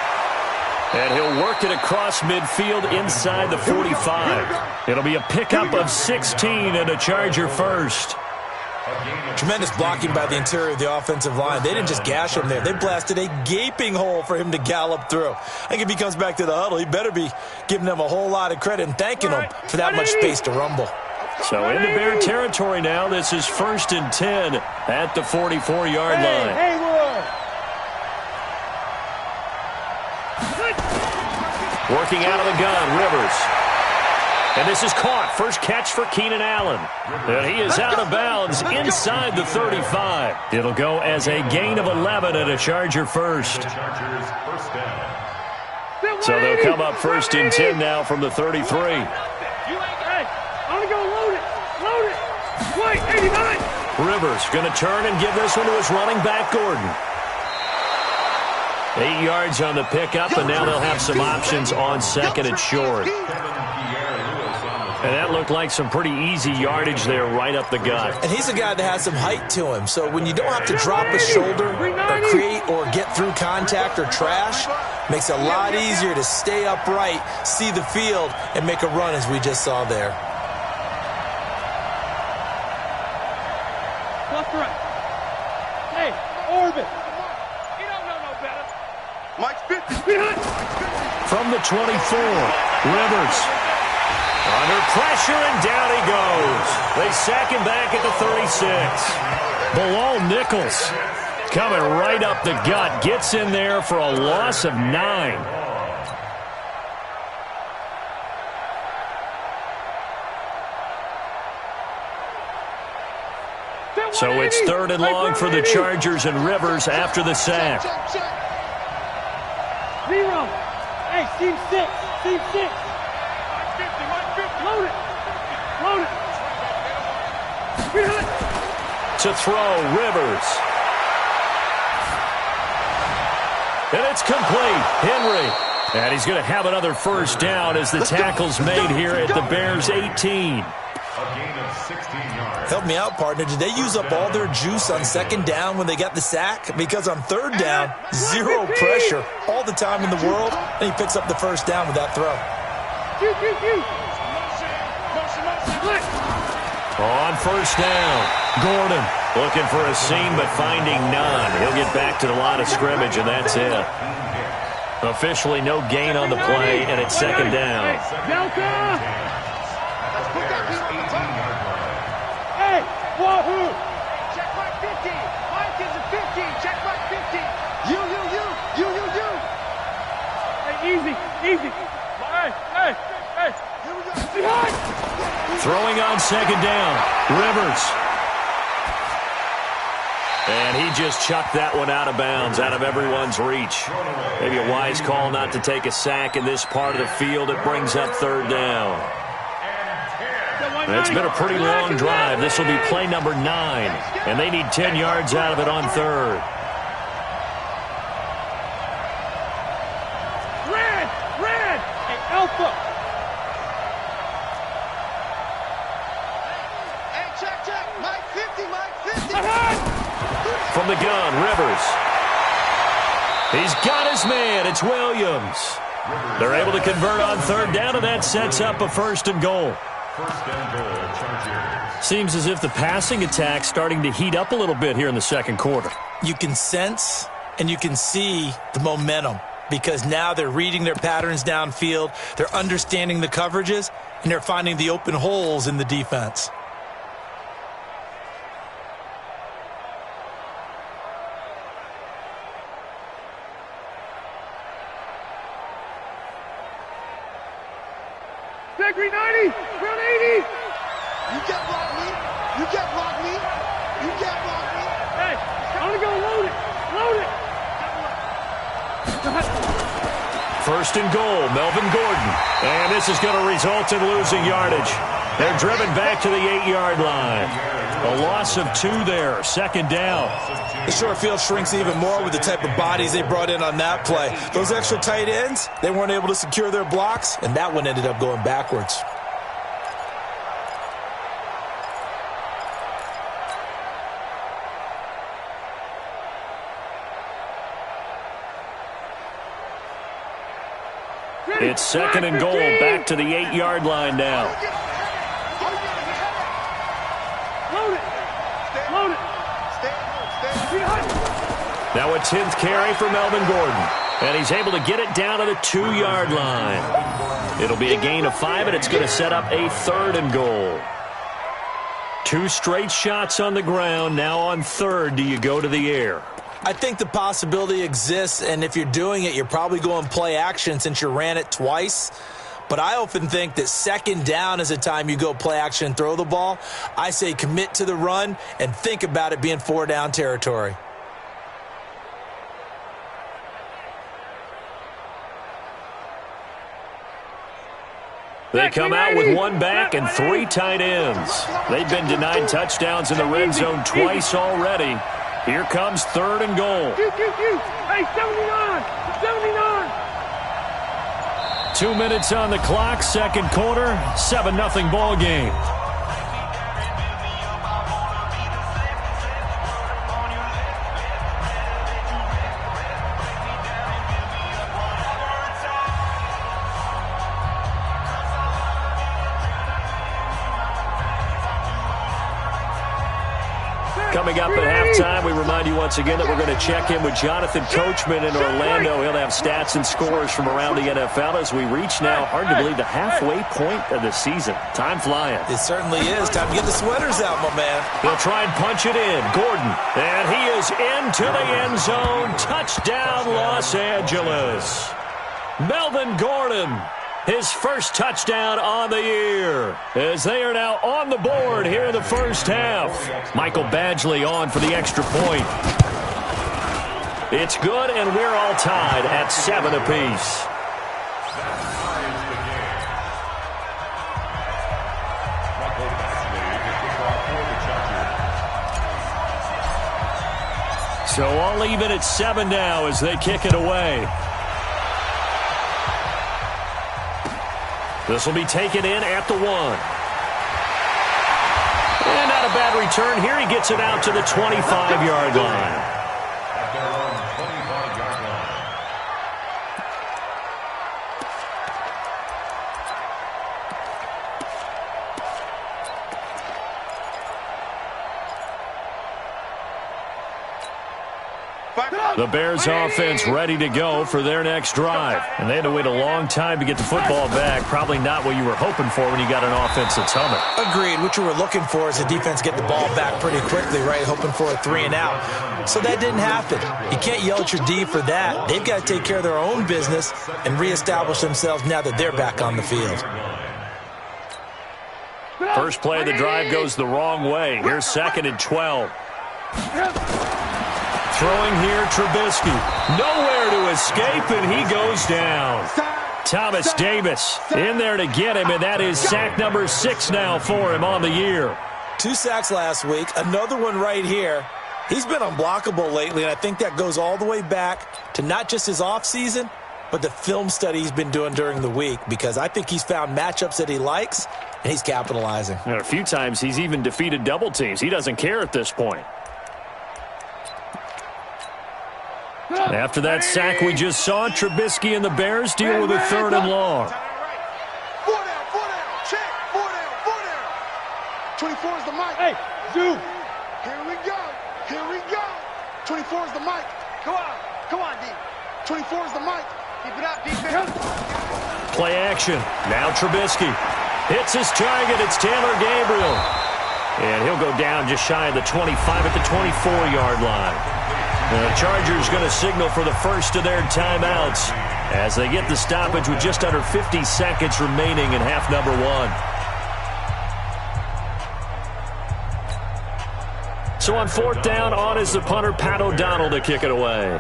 Speaker 11: And he'll work it across midfield inside the 45. It'll be a pickup of 16 and a Charger first.
Speaker 13: Tremendous blocking by the interior of the offensive line. They didn't just gash him there. They blasted a gaping hole for him to gallop through. I think if he comes back to the huddle, he better be giving them a whole lot of credit and thanking them for that much space to rumble.
Speaker 11: So into Bear territory now. This is 1st and 10 at the 44-yard line. Working out of the gun, Rivers. And this is caught. First catch for Keenan Allen. And he is out of bounds inside the 35. It'll go as a gain of 11 and a Charger first. So they'll come up 1st and 10 now from the 33.
Speaker 14: I'm going to go load it. Load it. Wait, 89.
Speaker 11: Rivers going to turn and give this one to his running back, Gordon. 8 yards on the pickup, and now they'll have some options on 2nd and short. And that looked like some pretty easy yardage there right up the gut.
Speaker 13: And he's a guy that has some height to him, so when you don't have to drop a shoulder or create or get through contact or trash, makes it a lot easier to stay upright, see the field, and make a run as we just saw there.
Speaker 14: Left right. Hey, Orbit. You don't know no better. Mike's 50.
Speaker 11: From the 24, Rivers. Under pressure, and down he goes. They sack him back at the 36. Bilal Nichols coming right up the gut. Gets in there for a loss of 9. So it's 3rd and long for the Chargers and Rivers after the sack.
Speaker 14: 0. Hey, team 6. Team 6. Load it. Load it.
Speaker 11: To throw, Rivers. And it's complete. Henry. And he's going to have another first down as the tackle's made here at the Bears' 18.
Speaker 12: A gain of 16 yards.
Speaker 13: Help me out, partner. Did they use up all their juice on 2nd down when they got the sack? Because on 3rd down, 0 pressure all the time in the world, and he picks up the first down with that throw.
Speaker 11: On first down, Gordon looking for a seam but finding none. He'll get back to the line of scrimmage, and that's it. Officially no gain on the play, and it's 2nd down.
Speaker 14: Hey, wahoo! Check mark 15. Mike is a 15. Check mark 15. You. Hey, easy. Hey. Behind.
Speaker 11: Throwing on 2nd down, Rivers. And he just chucked that one out of bounds, out of everyone's reach. Maybe a wise call not to take a sack in this part of the field. It brings up 3rd down. It's been a pretty long drive. This will be play number 9, and they need 10 yards out of it on 3rd.
Speaker 14: Red. Hey, Alpha.
Speaker 11: From the gun, Rivers. He's got his man. It's Williams. They're able to convert on third down, and that sets up a 1st and goal. Seems as if the passing attack's starting to heat up a little bit here in the second quarter.
Speaker 13: You can sense and you can see the momentum because now they're reading their patterns downfield, they're understanding the coverages, and they're finding the open holes in the defense.
Speaker 14: Great 90, round 80. You can't block me. You can't block me. You can't block me. Hey, I'm gonna go load it. Load it.
Speaker 11: 1st and goal, Melvin Gordon. And this is going to result in losing yardage. They're driven back to the 8-yard line. A loss of 2 there, 2nd down.
Speaker 13: The short field shrinks even more with the type of bodies they brought in on that play. Those extra tight ends, they weren't able to secure their blocks, and that one ended up going backwards.
Speaker 11: It's 2nd and goal, back to the 8-yard line now. Now a 10th carry for Melvin Gordon. And he's able to get it down to the 2-yard line. It'll be a gain of 5, and it's going to set up a 3rd and goal. 2 straight shots on the ground. Now on 3rd, do you go to the air?
Speaker 13: I think the possibility exists, and if you're doing it, you're probably going play action since you ran it twice. But I often think that 2nd down is a time you go play action and throw the ball. I say commit to the run and think about it being 4-down territory.
Speaker 11: They come out with 1 back and 3 tight ends. They've been denied touchdowns in the red zone twice already. Here comes 3rd and goal.
Speaker 14: Hey, 79! 79!
Speaker 11: 2 minutes on the clock, second quarter, 7-0 ball game. Coming up at halftime, we remind you once again that we're going to check in with Jonathan Coachman in Orlando. He'll have stats and scores from around the NFL as we reach now, hard to believe, the halfway point of the season. Time flying.
Speaker 13: It certainly is. Time to get the sweaters out, my man.
Speaker 11: He'll try and punch it in. Gordon. And he is into the end zone. Touchdown, Los Angeles. Melvin Gordon. His first touchdown on the year as they are now on the board here in the first half. Michael Badgley on for the extra point. It's good, and we're all tied at 7 apiece. So all even at 7 now as they kick it away. This will be taken in at the 1. And not a bad return here. He gets it out to the 25-yard line. The Bears offense ready to go for their next drive. And they had to wait a long time to get the football back. Probably not what you were hoping for when you got an offense that's humming.
Speaker 13: Agreed. What you were looking for is the defense get the ball back pretty quickly, right? Hoping for a 3 and out. So that didn't happen. You can't yell at your D for that. They've got to take care of their own business and reestablish themselves now that they're back on the field.
Speaker 11: First play of the drive goes the wrong way. Here's 2nd and 12. Throwing here, Trubisky. Nowhere to escape, and he goes down. Thomas Davis in there to get him, and that is sack number 6 now for him on the year.
Speaker 13: 2 sacks last week, another one right here. He's been unblockable lately, and I think that goes all the way back to not just his offseason, but the film study he's been doing during the week, because I think he's found matchups that he likes, and he's capitalizing.
Speaker 11: And a few times he's even defeated double teams. He doesn't care at this point. After that sack we just saw, Trubisky and the Bears deal with a 3rd and long.
Speaker 14: 4 down, check, 4 down. 24 is the mic. Hey, Zoo. Here we go. 24 is the mic. Come on, D. 24 is the mic. Keep it up, defense.
Speaker 11: Play action. Now Trubisky hits his target. It's Taylor Gabriel. And he'll go down just shy of the 25 at the 24-yard line. The Chargers going to signal for the first of their timeouts as they get the stoppage with just under 50 seconds remaining in half number 1. So on 4th down, on is the punter, Pat O'Donnell, to kick it away.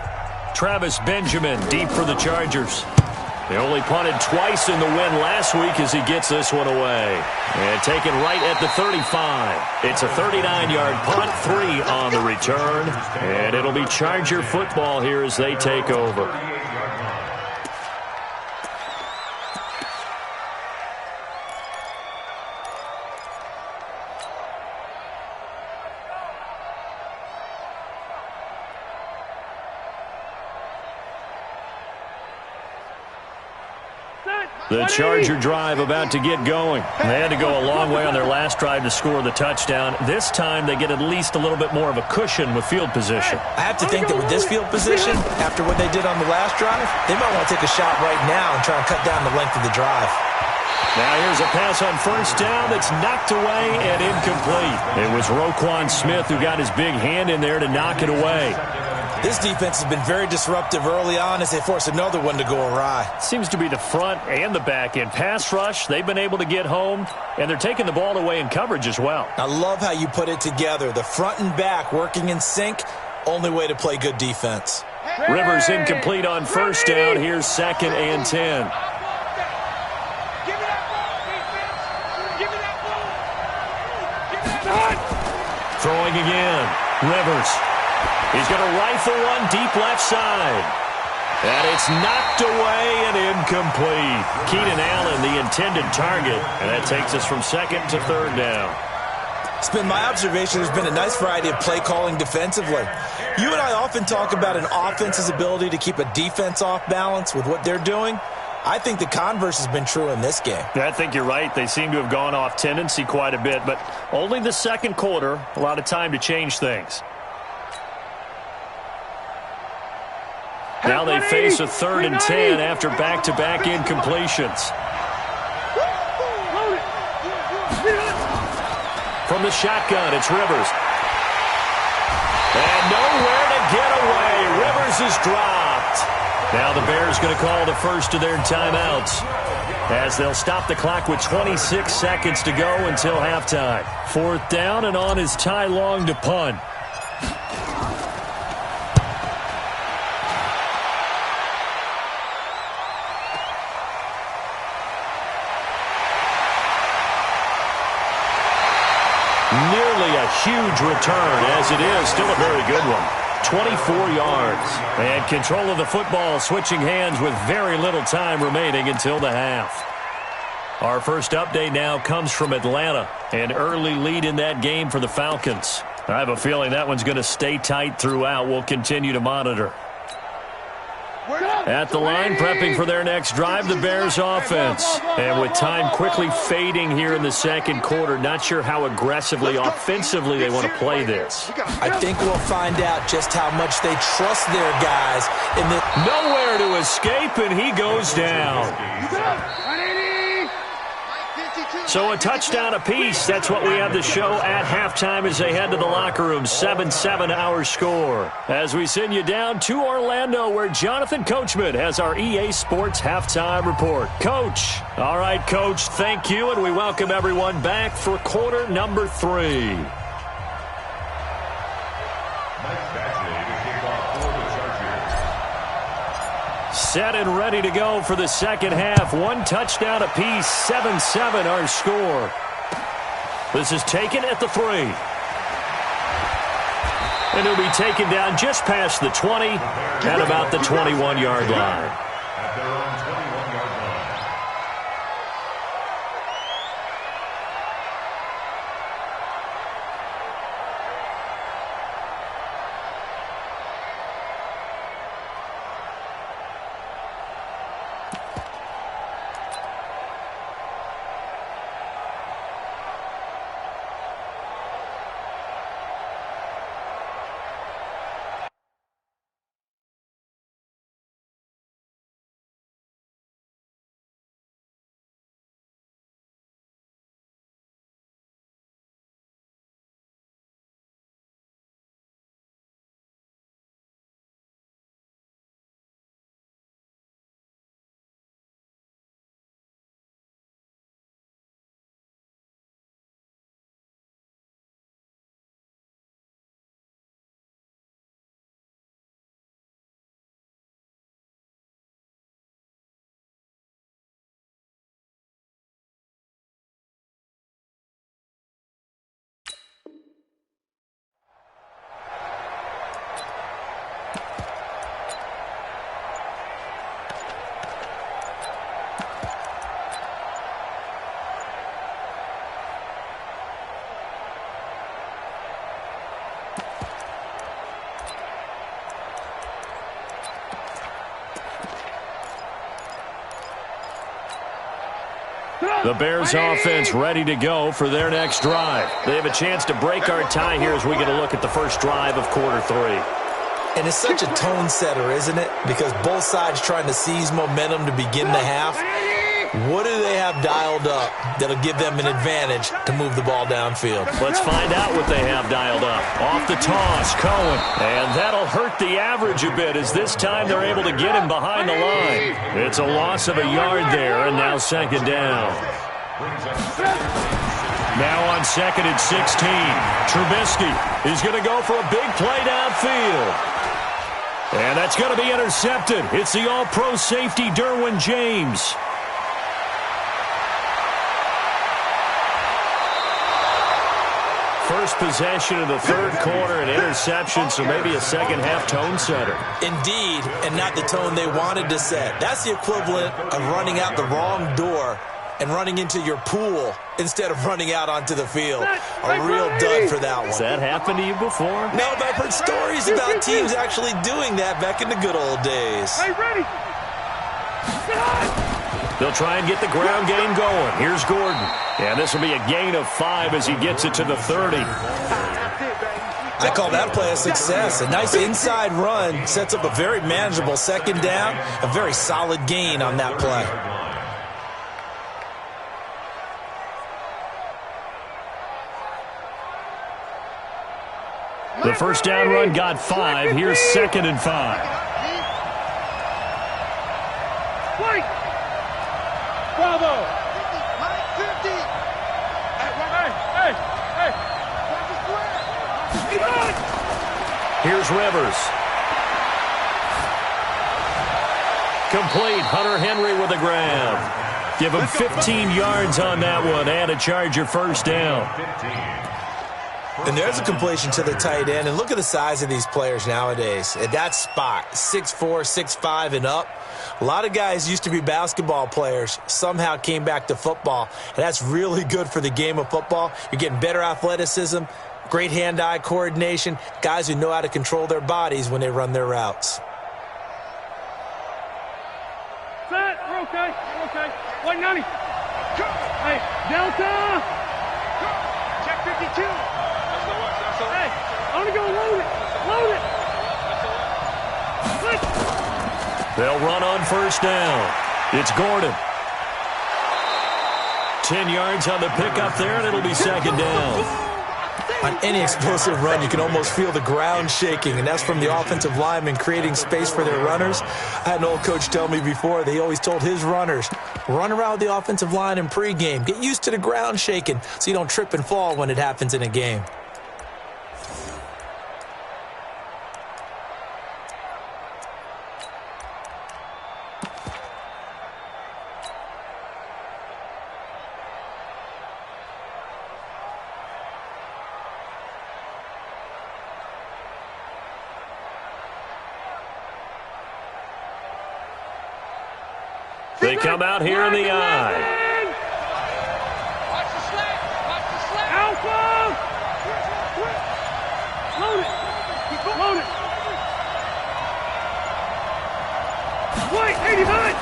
Speaker 11: Travis Benjamin deep for the Chargers. They only punted twice in the win last week as he gets this one away. And taken right at the 35. It's a 39-yard punt, 3 on the return. And it'll be Charger football here as they take over. The Charger drive about to get going. They had to go a long way on their last drive to score the touchdown. This time they get at least a little bit more of a cushion with field position.
Speaker 13: I have to think that with this field position, after what they did on the last drive, they might want to take a shot right now and try and cut down the length of the drive.
Speaker 11: Now here's a pass on 1st down that's knocked away and incomplete. It was Roquan Smith who got his big hand in there to knock it away.
Speaker 13: This defense has been very disruptive early on as they force another one to go awry.
Speaker 11: Seems to be the front and the back end. Pass rush, they've been able to get home, and they're taking the ball away in coverage as well.
Speaker 13: I love how you put it together. The front and back working in sync, only way to play good defense.
Speaker 11: Rivers incomplete on 1st down. Here's 2nd and 10. Throwing again. Rivers. He's going to rifle one deep left side. And it's knocked away and incomplete. Keenan Allen, the intended target. And that takes us from 2nd to 3rd down.
Speaker 13: It's been my observation there's been a nice variety of play calling defensively. You and I often talk about an offense's ability to keep a defense off balance with what they're doing. I think the converse has been true in this game.
Speaker 11: I think you're right. They seem to have gone off tendency quite a bit, but only the 2nd quarter, a lot of time to change things. Now they face a 3rd and 10 after back-to-back incompletions. From the shotgun, it's Rivers. And nowhere to get away. Rivers is dropped. Now the Bears going to call the first of their timeouts as they'll stop the clock with 26 seconds to go until halftime. 4th down, and on is Ty Long to punt. Nearly a huge return, as it is still a very good one. 24 yards. And control of the football switching hands with very little time remaining until the half. Our first update now comes from Atlanta. An early lead in that game for the Falcons. I have a feeling that one's going to stay tight throughout. We'll continue to monitor. At the line, prepping for their next drive, the Bears offense. And with time quickly fading here in the 2nd quarter, not sure how aggressively, offensively they want to play this.
Speaker 13: I think we'll find out just how much they trust their guys.
Speaker 11: Nowhere to escape, and he goes down. So a touchdown apiece. That's what we have to show at halftime as they head to the locker room. 7-7 our score. As we send you down to Orlando, where Jonathan Coachman has our EA Sports halftime report. Coach. All right, Coach, thank you, and we welcome everyone back for quarter number 3. Set and ready to go for the 2nd half. 1 touchdown apiece, 7-7 our score. This is taken at the 3. And he'll be taken down just past the 20 at about the 21-yard line. The Bears offense ready to go for their next drive. They have a chance to break our tie here as we get a look at the first drive of quarter 3.
Speaker 13: And it's such a tone setter, isn't it? Because both sides trying to seize momentum to begin the half. What do they have dialed up that'll give them an advantage to move the ball downfield?
Speaker 11: Let's find out what they have dialed up. Off the toss, Cohen. And that'll hurt the average a bit as this time they're able to get him behind the line. It's a loss of a yard there, and now second down. Now on second and 16, Trubisky is going to go for a big play downfield. And that's going to be intercepted. It's the all-pro safety, Derwin James. First possession of the third quarter, an interception, so maybe a second-half tone setter.
Speaker 13: Indeed, and not the tone they wanted to set. That's the equivalent of running out the wrong door and running into your pool instead of running out onto the field. A real dud for that one.
Speaker 11: Has that happened to you before?
Speaker 13: No, but I've heard stories about teams actually doing that back in the good old days.
Speaker 14: Hey, ready.
Speaker 11: They'll try and get the ground game going. Here's Gordon. And this will be a gain of 5 as he gets it to the 30.
Speaker 13: I call that play a success. A nice inside run sets up a very manageable second down. A very solid gain on that play.
Speaker 11: The first down run got 5. Here's second and 5.
Speaker 14: Wait. Bravo. 50. Hey.
Speaker 11: Here's Rivers. Complete. Hunter Henry with a grab. Give him 15 yards on that one and a Charger first down.
Speaker 13: And there's a completion to the tight end. And look at the size of these players nowadays. At that spot, 6'4", 6'5", and up. A lot of guys used to be basketball players, somehow came back to football. And that's really good for the game of football. You're getting better athleticism, great hand-eye coordination, guys who know how to control their bodies when they run their routes.
Speaker 14: Set. We're okay. White 90. Hey, Delta. Check 52. Hey, I want to go load it.
Speaker 11: They'll run on first down. It's Gordon. 10 yards on the pickup there, and it'll be second down.
Speaker 13: On any explosive run, you can almost feel the ground shaking, and that's from the offensive linemen creating space for their runners. I had an old coach tell me before, they always told his runners, run around with the offensive line in pregame. Get used to the ground shaking so you don't trip and fall when it happens in a game.
Speaker 11: They come out here in the eye.
Speaker 14: Watch the slant. Alpha. Load it. Wait, 89.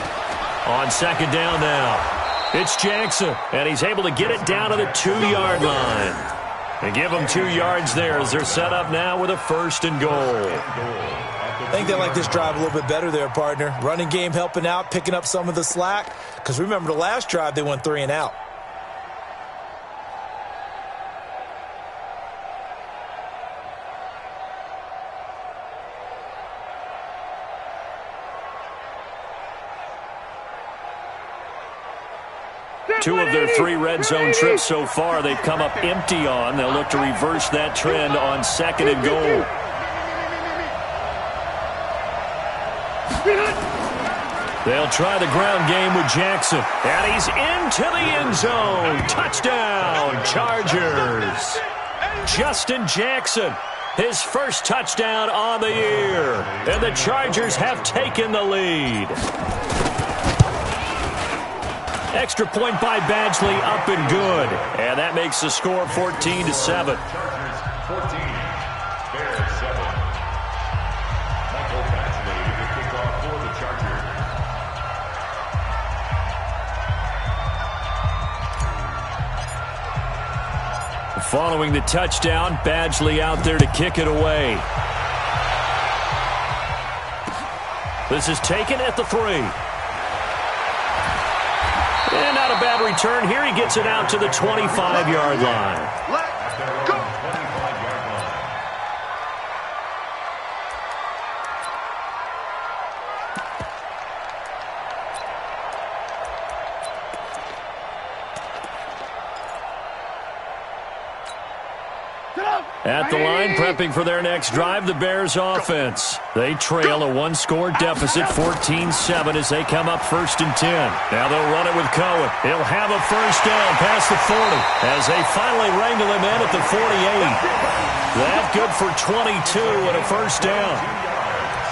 Speaker 11: On second down now. It's Jackson, and he's able to get it down to the 2-yard line. And give them 2 yards there as they're set up now with a first and goal.
Speaker 13: I think they like this drive a little bit better there, partner. Running game helping out, picking up some of the slack. Because remember the last drive, they went 3 and out.
Speaker 11: Two of their 3 red zone trips so far, they've come up empty on. They'll look to reverse that trend on second and goal. They'll try the ground game with Jackson. And he's into the end zone. Touchdown, Chargers. Justin Jackson, his first touchdown on the year. And the Chargers have taken the lead. Extra point by Badgley, up and good. And that makes the score 14-7. Following the touchdown, Badgley out there to kick it away. This is taken at the 3. And not a bad return here. He gets it out to the 25-yard line.
Speaker 14: Let's go.
Speaker 11: At the line, prepping for their next drive, the Bears offense. They trail a one-score deficit, 14-7, as they come up 1st and 10. Now they'll run it with Cohen. He'll have a first down past the 40 as they finally wrangle him in at the 48. That good for 22 and a first down.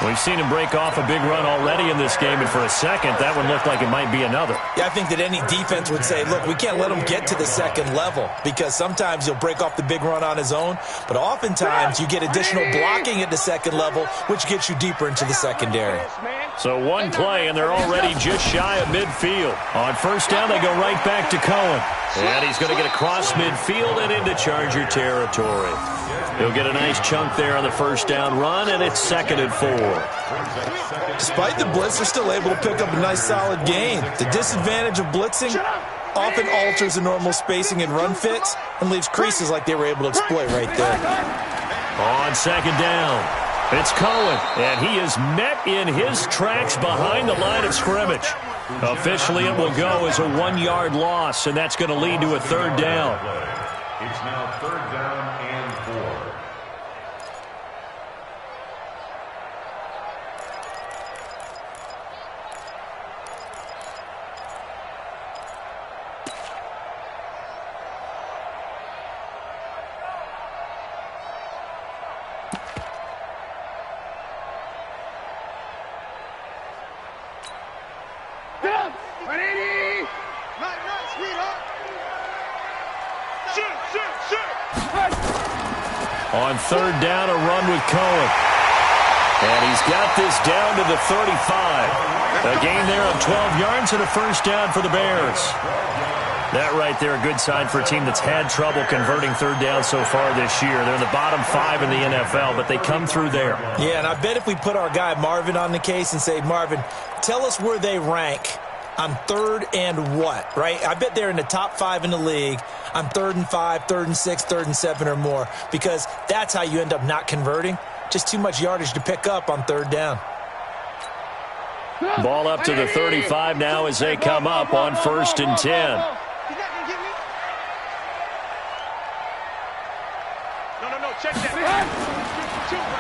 Speaker 11: We've seen him break off a big run already in this game, and for a second, that one looked like it might be another.
Speaker 13: Yeah, I think that any defense would say, look, we can't let him get to the second level, because sometimes he'll break off the big run on his own, but oftentimes you get additional blocking at the second level, which gets you deeper into the secondary.
Speaker 11: So one play, and they're already just shy of midfield. On first down, they go right back to Cohen. And he's going to get across midfield and into Charger territory. He'll get a nice chunk there on the first down run, and it's 2nd and 4.
Speaker 13: Despite the blitz, they're still able to pick up a nice solid gain. The disadvantage of blitzing often alters the normal spacing and run fits and leaves creases like they were able to exploit right there.
Speaker 11: On 2nd down, it's Cohen, and he is met in his tracks behind the line of scrimmage. Officially, it will go as a 1-yard loss, and that's going to lead to a 3rd down.
Speaker 12: It's now 3rd down and 4.
Speaker 11: On 3rd down, a run with Cohen. And he's got this down to the 35. A gain there of 12 yards and a first down for the Bears. That right there, a good sign for a team that's had trouble converting 3rd down so far this year. They're in the bottom 5 in the NFL, but they come through there.
Speaker 13: Yeah, and I bet if we put our guy Marvin on the case and say, Marvin, tell us where they rank on 3rd and what, right? I bet they're in the top 5 in the league on 3rd and 5, 3rd and 6, 3rd and 7 or more, because that's how you end up not converting. Just too much yardage to pick up on 3rd down.
Speaker 11: Ball up to the 35 now as they come up on 1st and 10.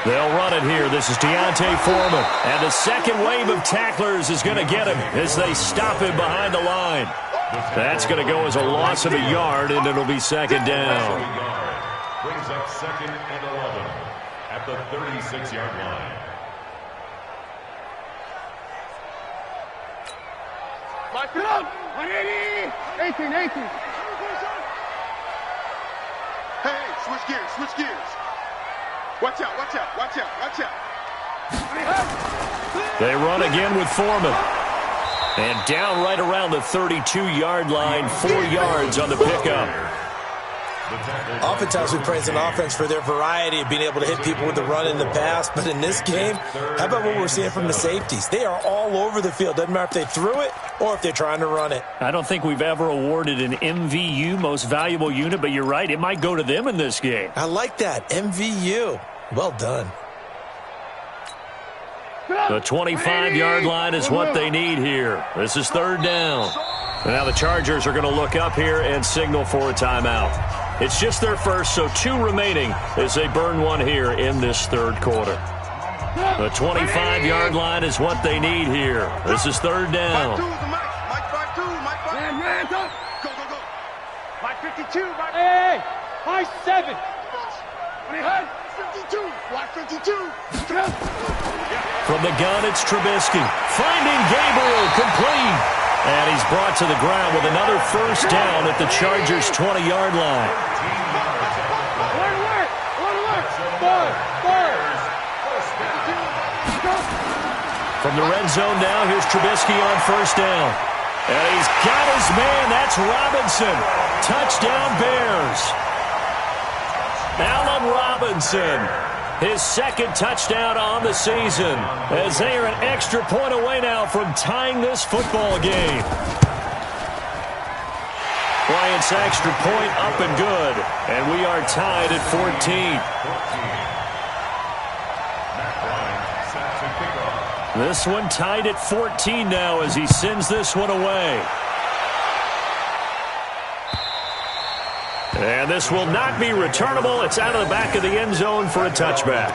Speaker 11: They'll run it here. This is Deontay Foreman. And the second wave of tacklers is going to get him as they stop him behind the line. That's going to go as a loss of a yard, and it'll be 2nd down.
Speaker 12: Brings up 2nd and 11 at the 36-yard line.
Speaker 14: Lock it up. 180. 18. Hey, switch gears. Watch out.
Speaker 11: They run again with Foreman. And down right around the 32-yard line, 4 yards on the pickup.
Speaker 13: Oftentimes we praise an offense for their variety of being able to hit people with the run in the pass, but in this game, how about what we're seeing from the safeties? They are all over the field. Doesn't matter if they threw it or if they're trying to run it.
Speaker 11: I don't think we've ever awarded an MVU, most valuable unit, but you're right, it might go to them in this game.
Speaker 13: I like that, MVU. Well done.
Speaker 11: The 25-yard line is what they need here. This is 3rd down. And now the Chargers are going to look up here and signal for a timeout. It's just their first, so 2 remaining as they burn one here in this 3rd quarter. The 25-yard line is what they need here. This is 3rd down.
Speaker 14: Mike 5-2. Go. Mike 52. Hey. Mike 7. 52. Mike 52.
Speaker 11: From the gun, it's Trubisky. Finding Gabriel, complete. And he's brought to the ground with another first down at the Chargers' 20-yard line. From the red zone now, here's Trubisky on first down. And he's got his man. That's Robinson. Touchdown, Bears. Allen Robinson, his second touchdown on the season, as they are an extra point away now from tying this football game. Bryant's extra point up and good, and we are tied at 14. This one tied at 14 now as he sends this one away. And this will not be returnable. It's out of the back of the end zone for a touchback.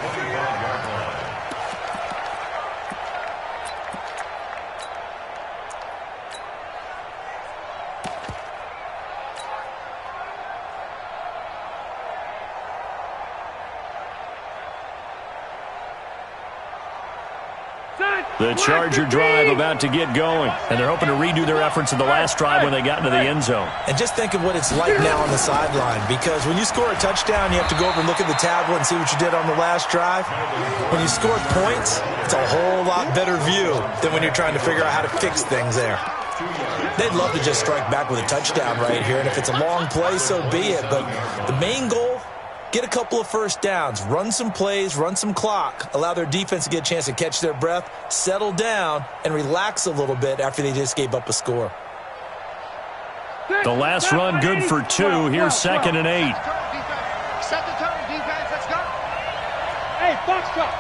Speaker 11: The Charger drive about to get going, and they're hoping to redo their efforts in the last drive when they got into the end zone.
Speaker 13: And just think of what it's like now on the sideline, because when you score a touchdown, you have to go over and look at the tablet and see what you did on the last drive. When you score points, it's a whole lot better view than when you're trying to figure out how to fix things there. They'd love to just strike back with a touchdown right here, and if it's a long play, so be it. But the main goal, get a couple of first downs, run some plays, run some clock, allow their defense to get a chance to catch their breath, settle down, and relax a little bit after they just gave up a score.
Speaker 11: The last run good for 2. Here's 2nd and 8.
Speaker 14: Set the tone, defense. Let's go. Hey, box drop.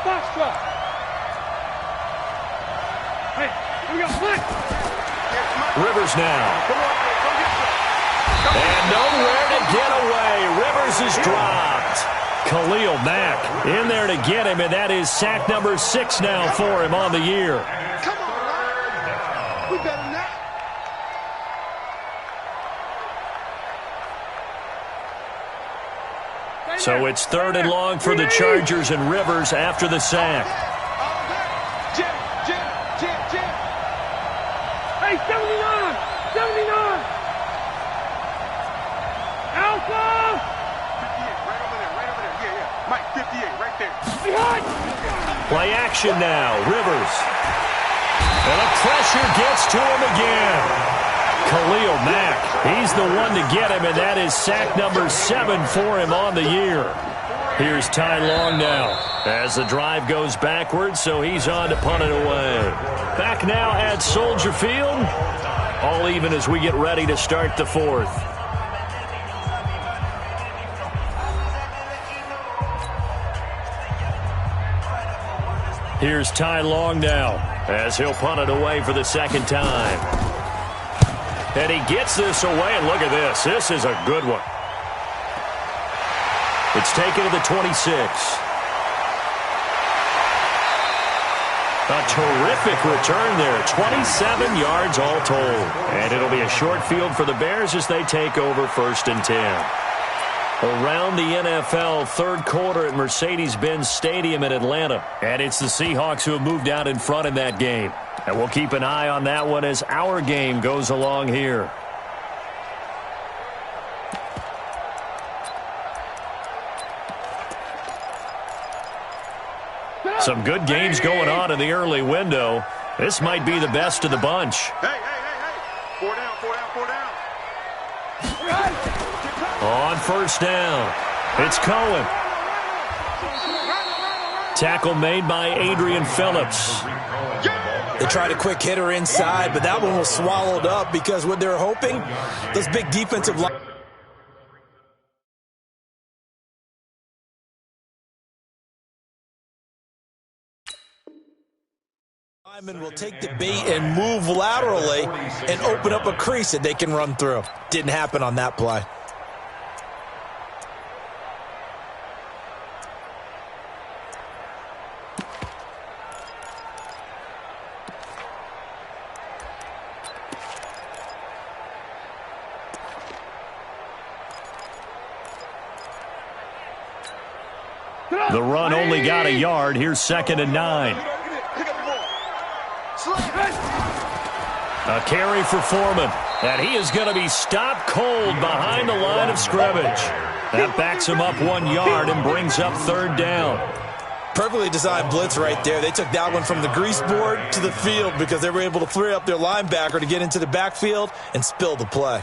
Speaker 14: Hey, here we go. Flick.
Speaker 11: Rivers now. And nowhere to get away. Rivers is dropped. Khalil Mack in there to get him, and that is sack number 6 now for him on the year.
Speaker 14: Come on, man. We better than that.
Speaker 11: So it's 3rd and long for the Chargers, and Rivers after the sack.
Speaker 14: Jim. Hey, 79. Alpha! 58, right over there. Yeah. Mike, 58, right there. Behind!
Speaker 11: Play action now, Rivers. And the pressure gets to him again. Khalil Mack, he's the one to get him, and that is sack number 7 for him on the year. Here's Ty Long now as the drive goes backwards, so he's on to punt it away. Back now at Soldier Field. All even as we get ready to start the 4th. Here's Ty Long now as he'll punt it away for the 2nd time. And he gets this away, and look at this. This is a good one. It's taken to the 26. A terrific return there. 27 yards all told. And it'll be a short field for the Bears as they take over 1st and 10. Around the NFL, 3rd quarter at Mercedes-Benz Stadium in Atlanta. And it's the Seahawks who have moved out in front in that game. And we'll keep an eye on that one as our game goes along here. Some good games going on in the early window. This might be the best of the bunch.
Speaker 14: Hey. 4 down.
Speaker 11: On 1st down, it's Cohen. Tackle made by Adrian Phillips.
Speaker 13: They tried a quick hitter inside, but that one was swallowed up because what they're hoping, those big defensive linemen will take the bait and move laterally and open up a crease that they can run through. Didn't happen on that play.
Speaker 11: The run only got a yard. Here's 2nd and 9. A carry for Foreman. And he is going to be stopped cold behind the line of scrimmage. That backs him up 1 yard and brings up 3rd down.
Speaker 13: Perfectly designed blitz right there. They took that one from the grease board to the field because they were able to free up their linebacker to get into the backfield and spill the play.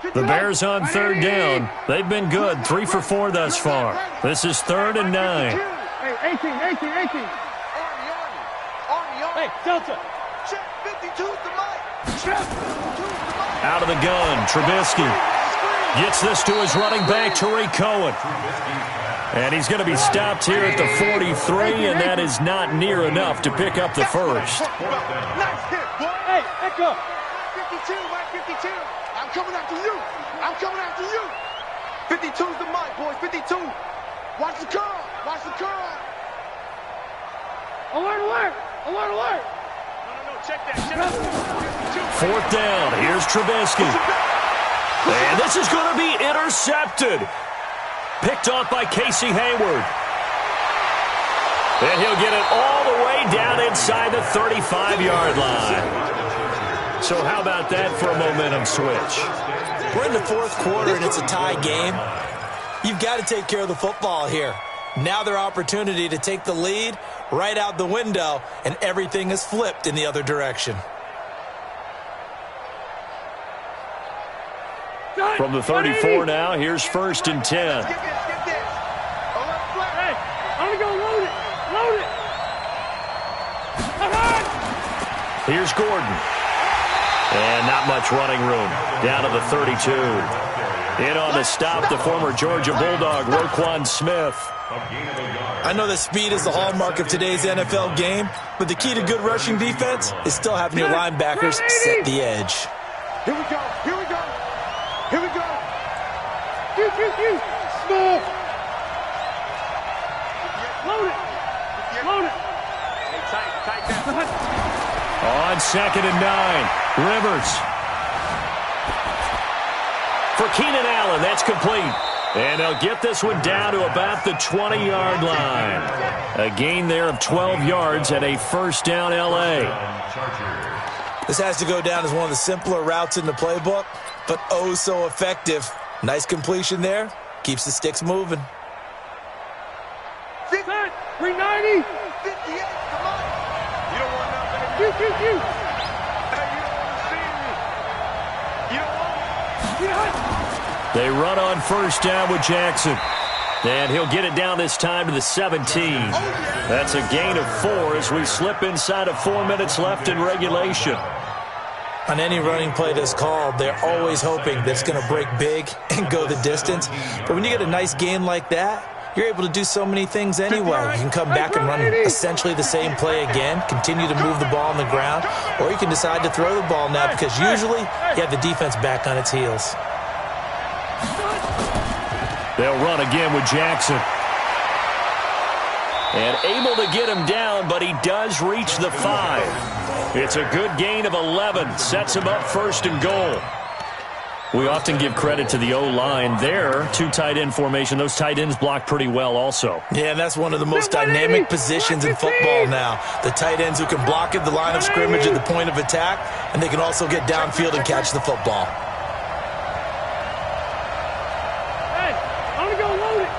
Speaker 11: The Bears on third down. They've been good, 3 for 4 thus far. This is 3rd and 9.
Speaker 14: Hey, 18. Army. Hey, Delta. Check 52's the mic. Check 52's the mic.
Speaker 11: Out of the gun, Trubisky gets this to his running back, Tariq Cohen. And he's going to be stopped here at the 43, and that is not near enough to pick up the first.
Speaker 14: Nice hit, boy. Hey, Echo. 52, 52. I'm coming after you. 52's the mic, boys. 52. Watch the curl. Alert. No, check that.
Speaker 11: 4th down, here's Trubisky. And this is going to be intercepted. Picked off by Casey Hayward. And he'll get it all the way down inside the 35-yard line. So how about that for a momentum switch?
Speaker 13: We're in the 4th quarter, and it's a tie game. You've got to take care of the football here. Now their opportunity to take the lead right out the window, and everything is flipped in the other direction.
Speaker 11: From the 34 now, here's 1st and 10.
Speaker 14: Hey, I'm going to load it.
Speaker 11: Here's Gordon. And not much running room. Down to the 32. In on the stop, the former Georgia Bulldog, Roquan Smith.
Speaker 13: I know that speed is the hallmark of today's NFL game, but the key to good rushing defense is still having your linebackers set the edge.
Speaker 14: Here we go. Small. Load it. Tight down.
Speaker 11: On 2nd and 9, Rivers. For Keenan Allen, that's complete. And they'll get this one down to about the 20-yard line. A gain there of 12 yards and a 1st down L.A.
Speaker 13: This has to go down as one of the simpler routes in the playbook, but oh so effective. Nice completion there. Keeps the sticks moving.
Speaker 14: 390. 58, come on. You don't want nothing. You. Hey, you don't want to see me. You don't want me.
Speaker 11: They run on 1st down with Jackson. And he'll get it down this time to the 17. That's a gain of 4 as we slip inside of 4 minutes left in regulation.
Speaker 13: On any running play that's called, they're always hoping that it's going to break big and go the distance. But when you get a nice gain like that, you're able to do so many things anyway. You can come back and run essentially the same play again, continue to move the ball on the ground, or you can decide to throw the ball now because usually you have the defense back on its heels.
Speaker 11: They'll run again with Jackson. And able to get him down, but he does reach the 5. It's a good gain of 11. Sets him up 1st and goal. We often give credit to the O-line there. 2 tight end formation. Those tight ends block pretty well also.
Speaker 13: Yeah, and that's one of the most dynamic positions in football now. The tight ends who can block at the line of scrimmage at the point of attack, and they can also get downfield and catch the football.
Speaker 14: Hey, I'm going to go load it.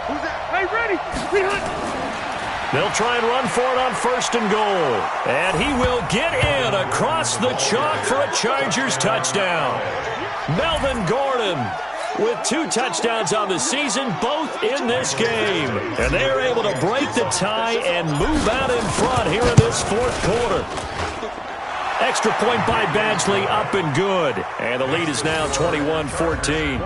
Speaker 14: Who's that? Hey, ready.
Speaker 11: They'll try and run for it on 1st and goal. And he will get in across the chalk for a Chargers touchdown. Melvin Gordon with 2 touchdowns on the season, both in this game. And they're able to break the tie and move out in front here in this 4th quarter. Extra point by Badgley, up and good. And the lead is now 21-14.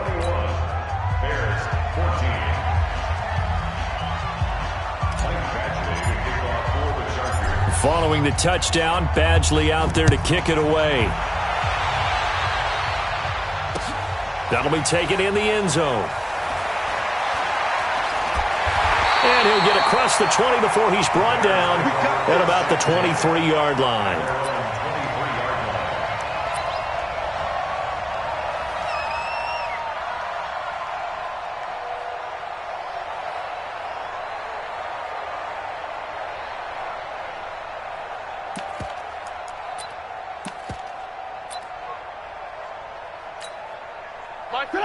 Speaker 11: Following the touchdown, Badgley out there to kick it away. That'll be taken in the end zone. And he'll get across the 20 before he's brought down at about the 23-yard line.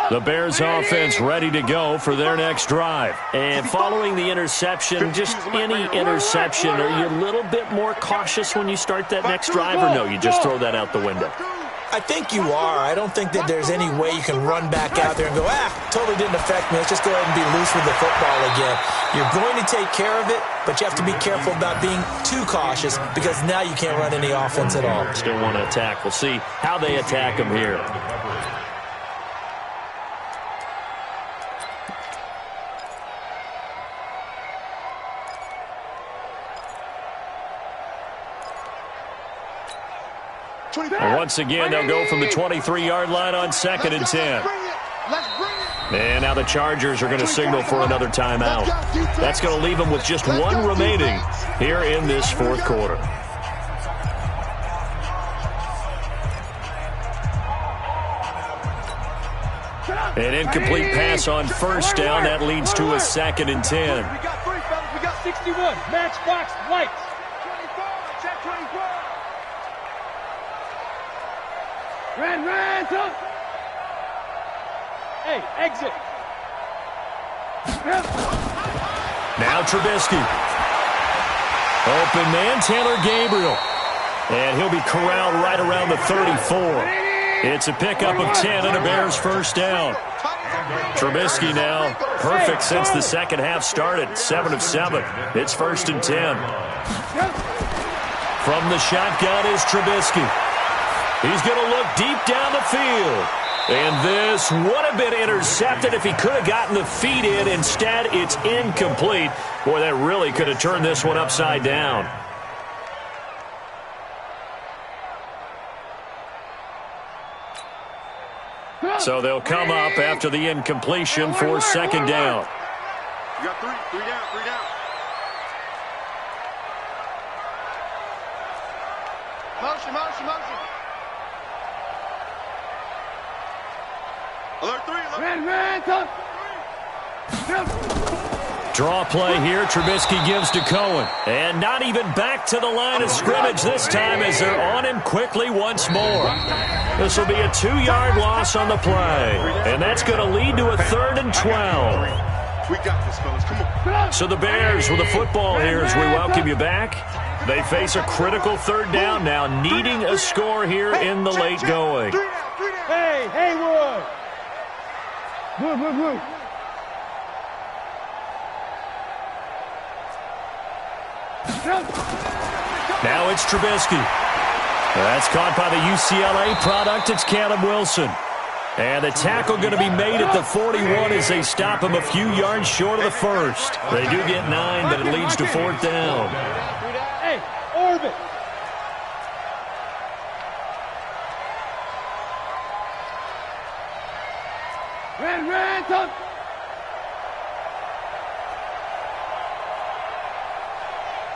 Speaker 11: The Bears offense ready to go for their next drive. And following the interception, just any interception, are you a little bit more cautious when you start that next drive, or no, you just throw that out the window?
Speaker 13: I think you are. I don't think that there's any way you can run back out there and go, totally didn't affect me. Let's just go ahead and be loose with the football again. You're going to take care of it, but you have to be careful about being too cautious because now you can't run any offense at all.
Speaker 11: Still want to attack. We'll see how they attack him here. And once again, they'll go from the 23-yard line on 2nd and 10. And now the Chargers are going to signal for another timeout. That's going to leave them with just one remaining here in this fourth quarter. An incomplete pass on first down. That leads to a 2nd and 10.
Speaker 15: We got 3, fellas. We got 61. Matchbox lights.
Speaker 14: 24. Check 24.
Speaker 15: Ran, top. Hey, exit.
Speaker 11: Now Trubisky. Open man, Taylor Gabriel. And he'll be corralled right around the 34. It's a pickup of 10 and a Bears first down. Trubisky now perfect since the second half started. 7 of 7. It's 1st and 10. From the shotgun is Trubisky. He's going to look deep down the field. And this would have been intercepted if he could have gotten the feet in. Instead, it's incomplete. Boy, that really could have turned this one upside down. So they'll come up after the incompletion for 2nd down.
Speaker 14: You got 3 down. Motion. Alert 3.
Speaker 15: Ran, top.
Speaker 11: Draw play here. Trubisky gives to Cohen. And not even back to the line of scrimmage this time as they're on him quickly once more. This will be a 2-yard loss on the play. And that's going to lead to a 3rd and 12.
Speaker 14: We got this, fellas. Come on.
Speaker 11: So the Bears with the football here as we welcome you back. They face a critical 3rd down now, needing a score here in the late going.
Speaker 15: Hey, Haywood. Move.
Speaker 11: Now it's Trubisky. That's caught by the UCLA product. It's Caleb Wilson. And the tackle going to be made at the 41 as they stop him a few yards short of the first. They do get 9, but it leads to 4th down.
Speaker 15: Hey, orbit. Ran, top.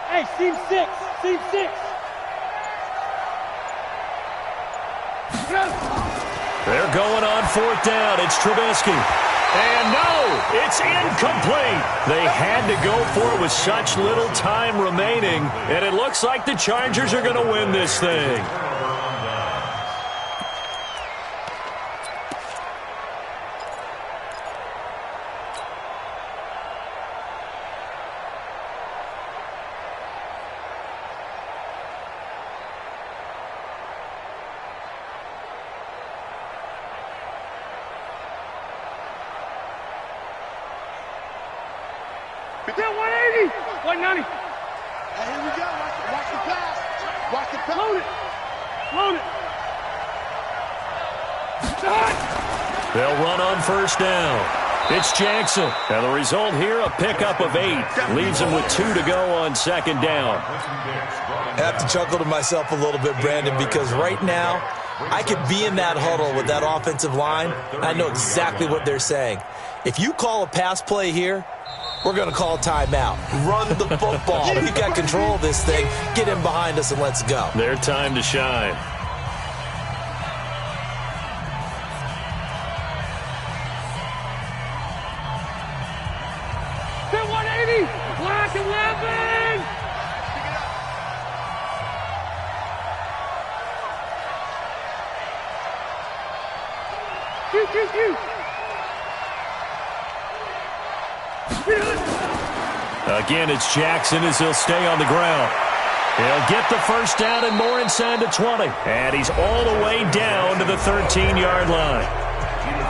Speaker 15: Hey, seam 6.
Speaker 11: They're going on 4th down. It's Trubisky. And no, it's incomplete. They had to go for it with such little time remaining. And it looks like the Chargers are going to win this thing.
Speaker 15: Still 180. 190.
Speaker 14: Hey, here we go. Watch the pass.
Speaker 15: Load it.
Speaker 11: They'll run on 1st down. It's Jackson. And the result here, a pickup of 8. Leaves him with 2 to go on 2nd down.
Speaker 13: I have to chuckle to myself a little bit, Brandon, because right now I could be in that huddle with that offensive line. I know exactly what they're saying. If you call a pass play here, we're going to call timeout. Run the football. We've got control of this thing. Get in behind us and let's go.
Speaker 11: Their time to shine.
Speaker 15: Still 180. Black 11. Shoot.
Speaker 11: Again, it's Jackson as he'll stay on the ground. He'll get the first down and more inside the 20. And he's all the way down to the 13-yard line.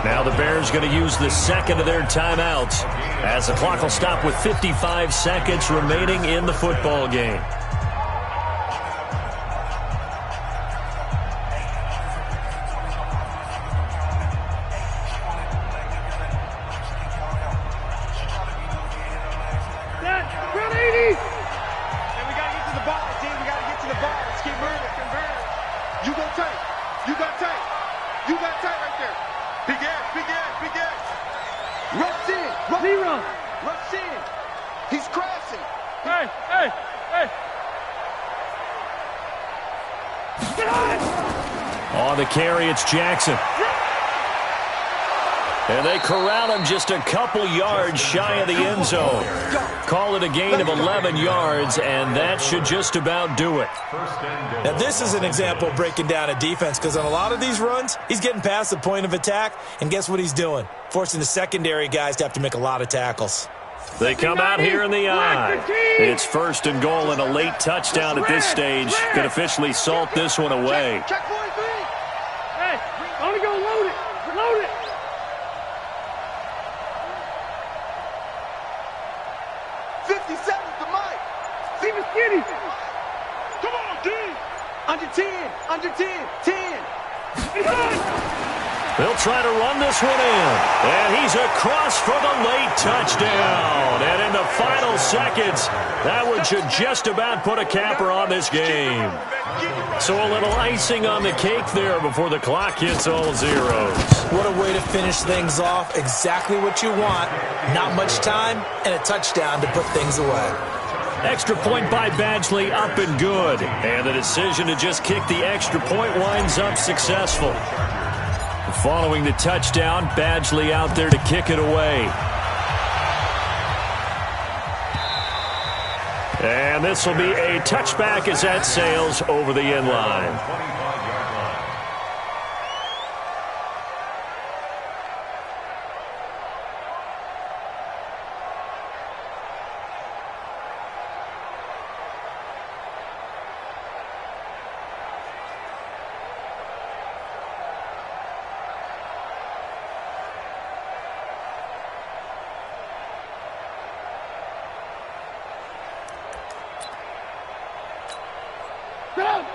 Speaker 11: Now the Bears going to use the second of their timeouts as the clock will stop with 55 seconds remaining in the football game. On the carry, it's Jackson. And they corral him just a couple yards shy of the end zone. Call it a gain of 11 yards, and that should just about do it.
Speaker 13: Now, this is an example of breaking down a defense, because on a lot of these runs, he's getting past the point of attack, and guess what he's doing? Forcing the secondary guys to have to make a lot of tackles.
Speaker 11: They come out here in the eye. It's first and goal and a late touchdown at this stage. Could officially salt this one away.
Speaker 15: Check 43. Hey, only go load it. Load it.
Speaker 14: Steven Skinny. Come on, D. Under 10. Under 10. 10.
Speaker 11: They'll try to run this one in. And he's across for the late touchdown. And in the final seconds, that one should just about put a capper on this game. So a little icing on the cake there before the clock hits all zeros.
Speaker 13: What a way to finish things off. Exactly what you want. Not much time and a touchdown to put things away.
Speaker 11: Extra point by Badgley, up and good. And the decision to just kick the extra point winds up successful. Following the touchdown, Badgley out there to kick it away. And this will be a touchback as that sails over the end line.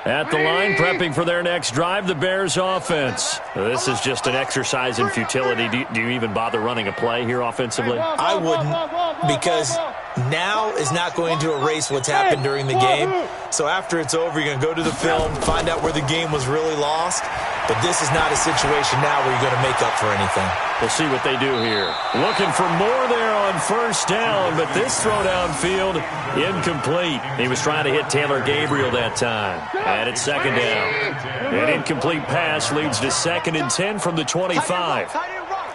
Speaker 11: At the line, prepping for their next drive, the Bears offense. This is just an exercise in futility. Do you even bother running a play here offensively?
Speaker 13: I wouldn't, because now is not going to erase what's happened during the game. So after it's over, you're going to go to the film, find out where the game was really lost. But this is not a situation now where you're going to make up for anything.
Speaker 11: We'll see what they do here. Looking for more there on first down, but this throw downfield, incomplete. He was trying to hit Taylor Gabriel that time. And it's second down. An incomplete pass leads to 2nd and 10 from the 25.
Speaker 14: Tight end right.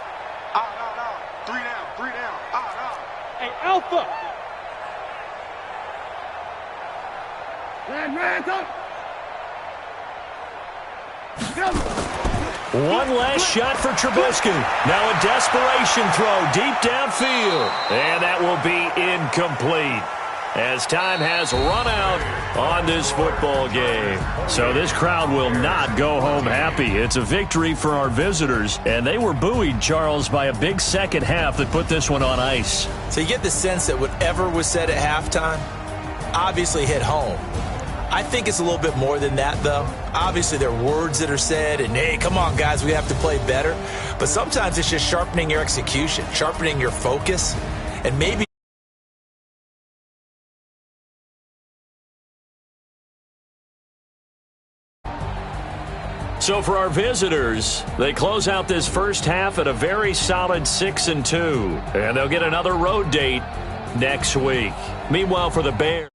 Speaker 14: No. 3 down. 3 down.
Speaker 15: Hey, Alpha. Red, up.
Speaker 11: One last shot for Trubisky. Now a desperation throw deep downfield. And that will be incomplete as time has run out on this football game. So this crowd will not go home happy. It's a victory for our visitors, and they were buoyed, Charles, by a big second half that put this one on ice.
Speaker 13: So you get the sense that whatever was said at halftime obviously hit home. I think it's a little bit more than that, though. Obviously, there are words that are said, and, hey, come on, guys, we have to play better. But sometimes it's just sharpening your execution, sharpening your focus, and maybe
Speaker 11: So for our visitors, they close out this first half at a very solid 6-2. And they'll get another road date next week. Meanwhile, for the Bears.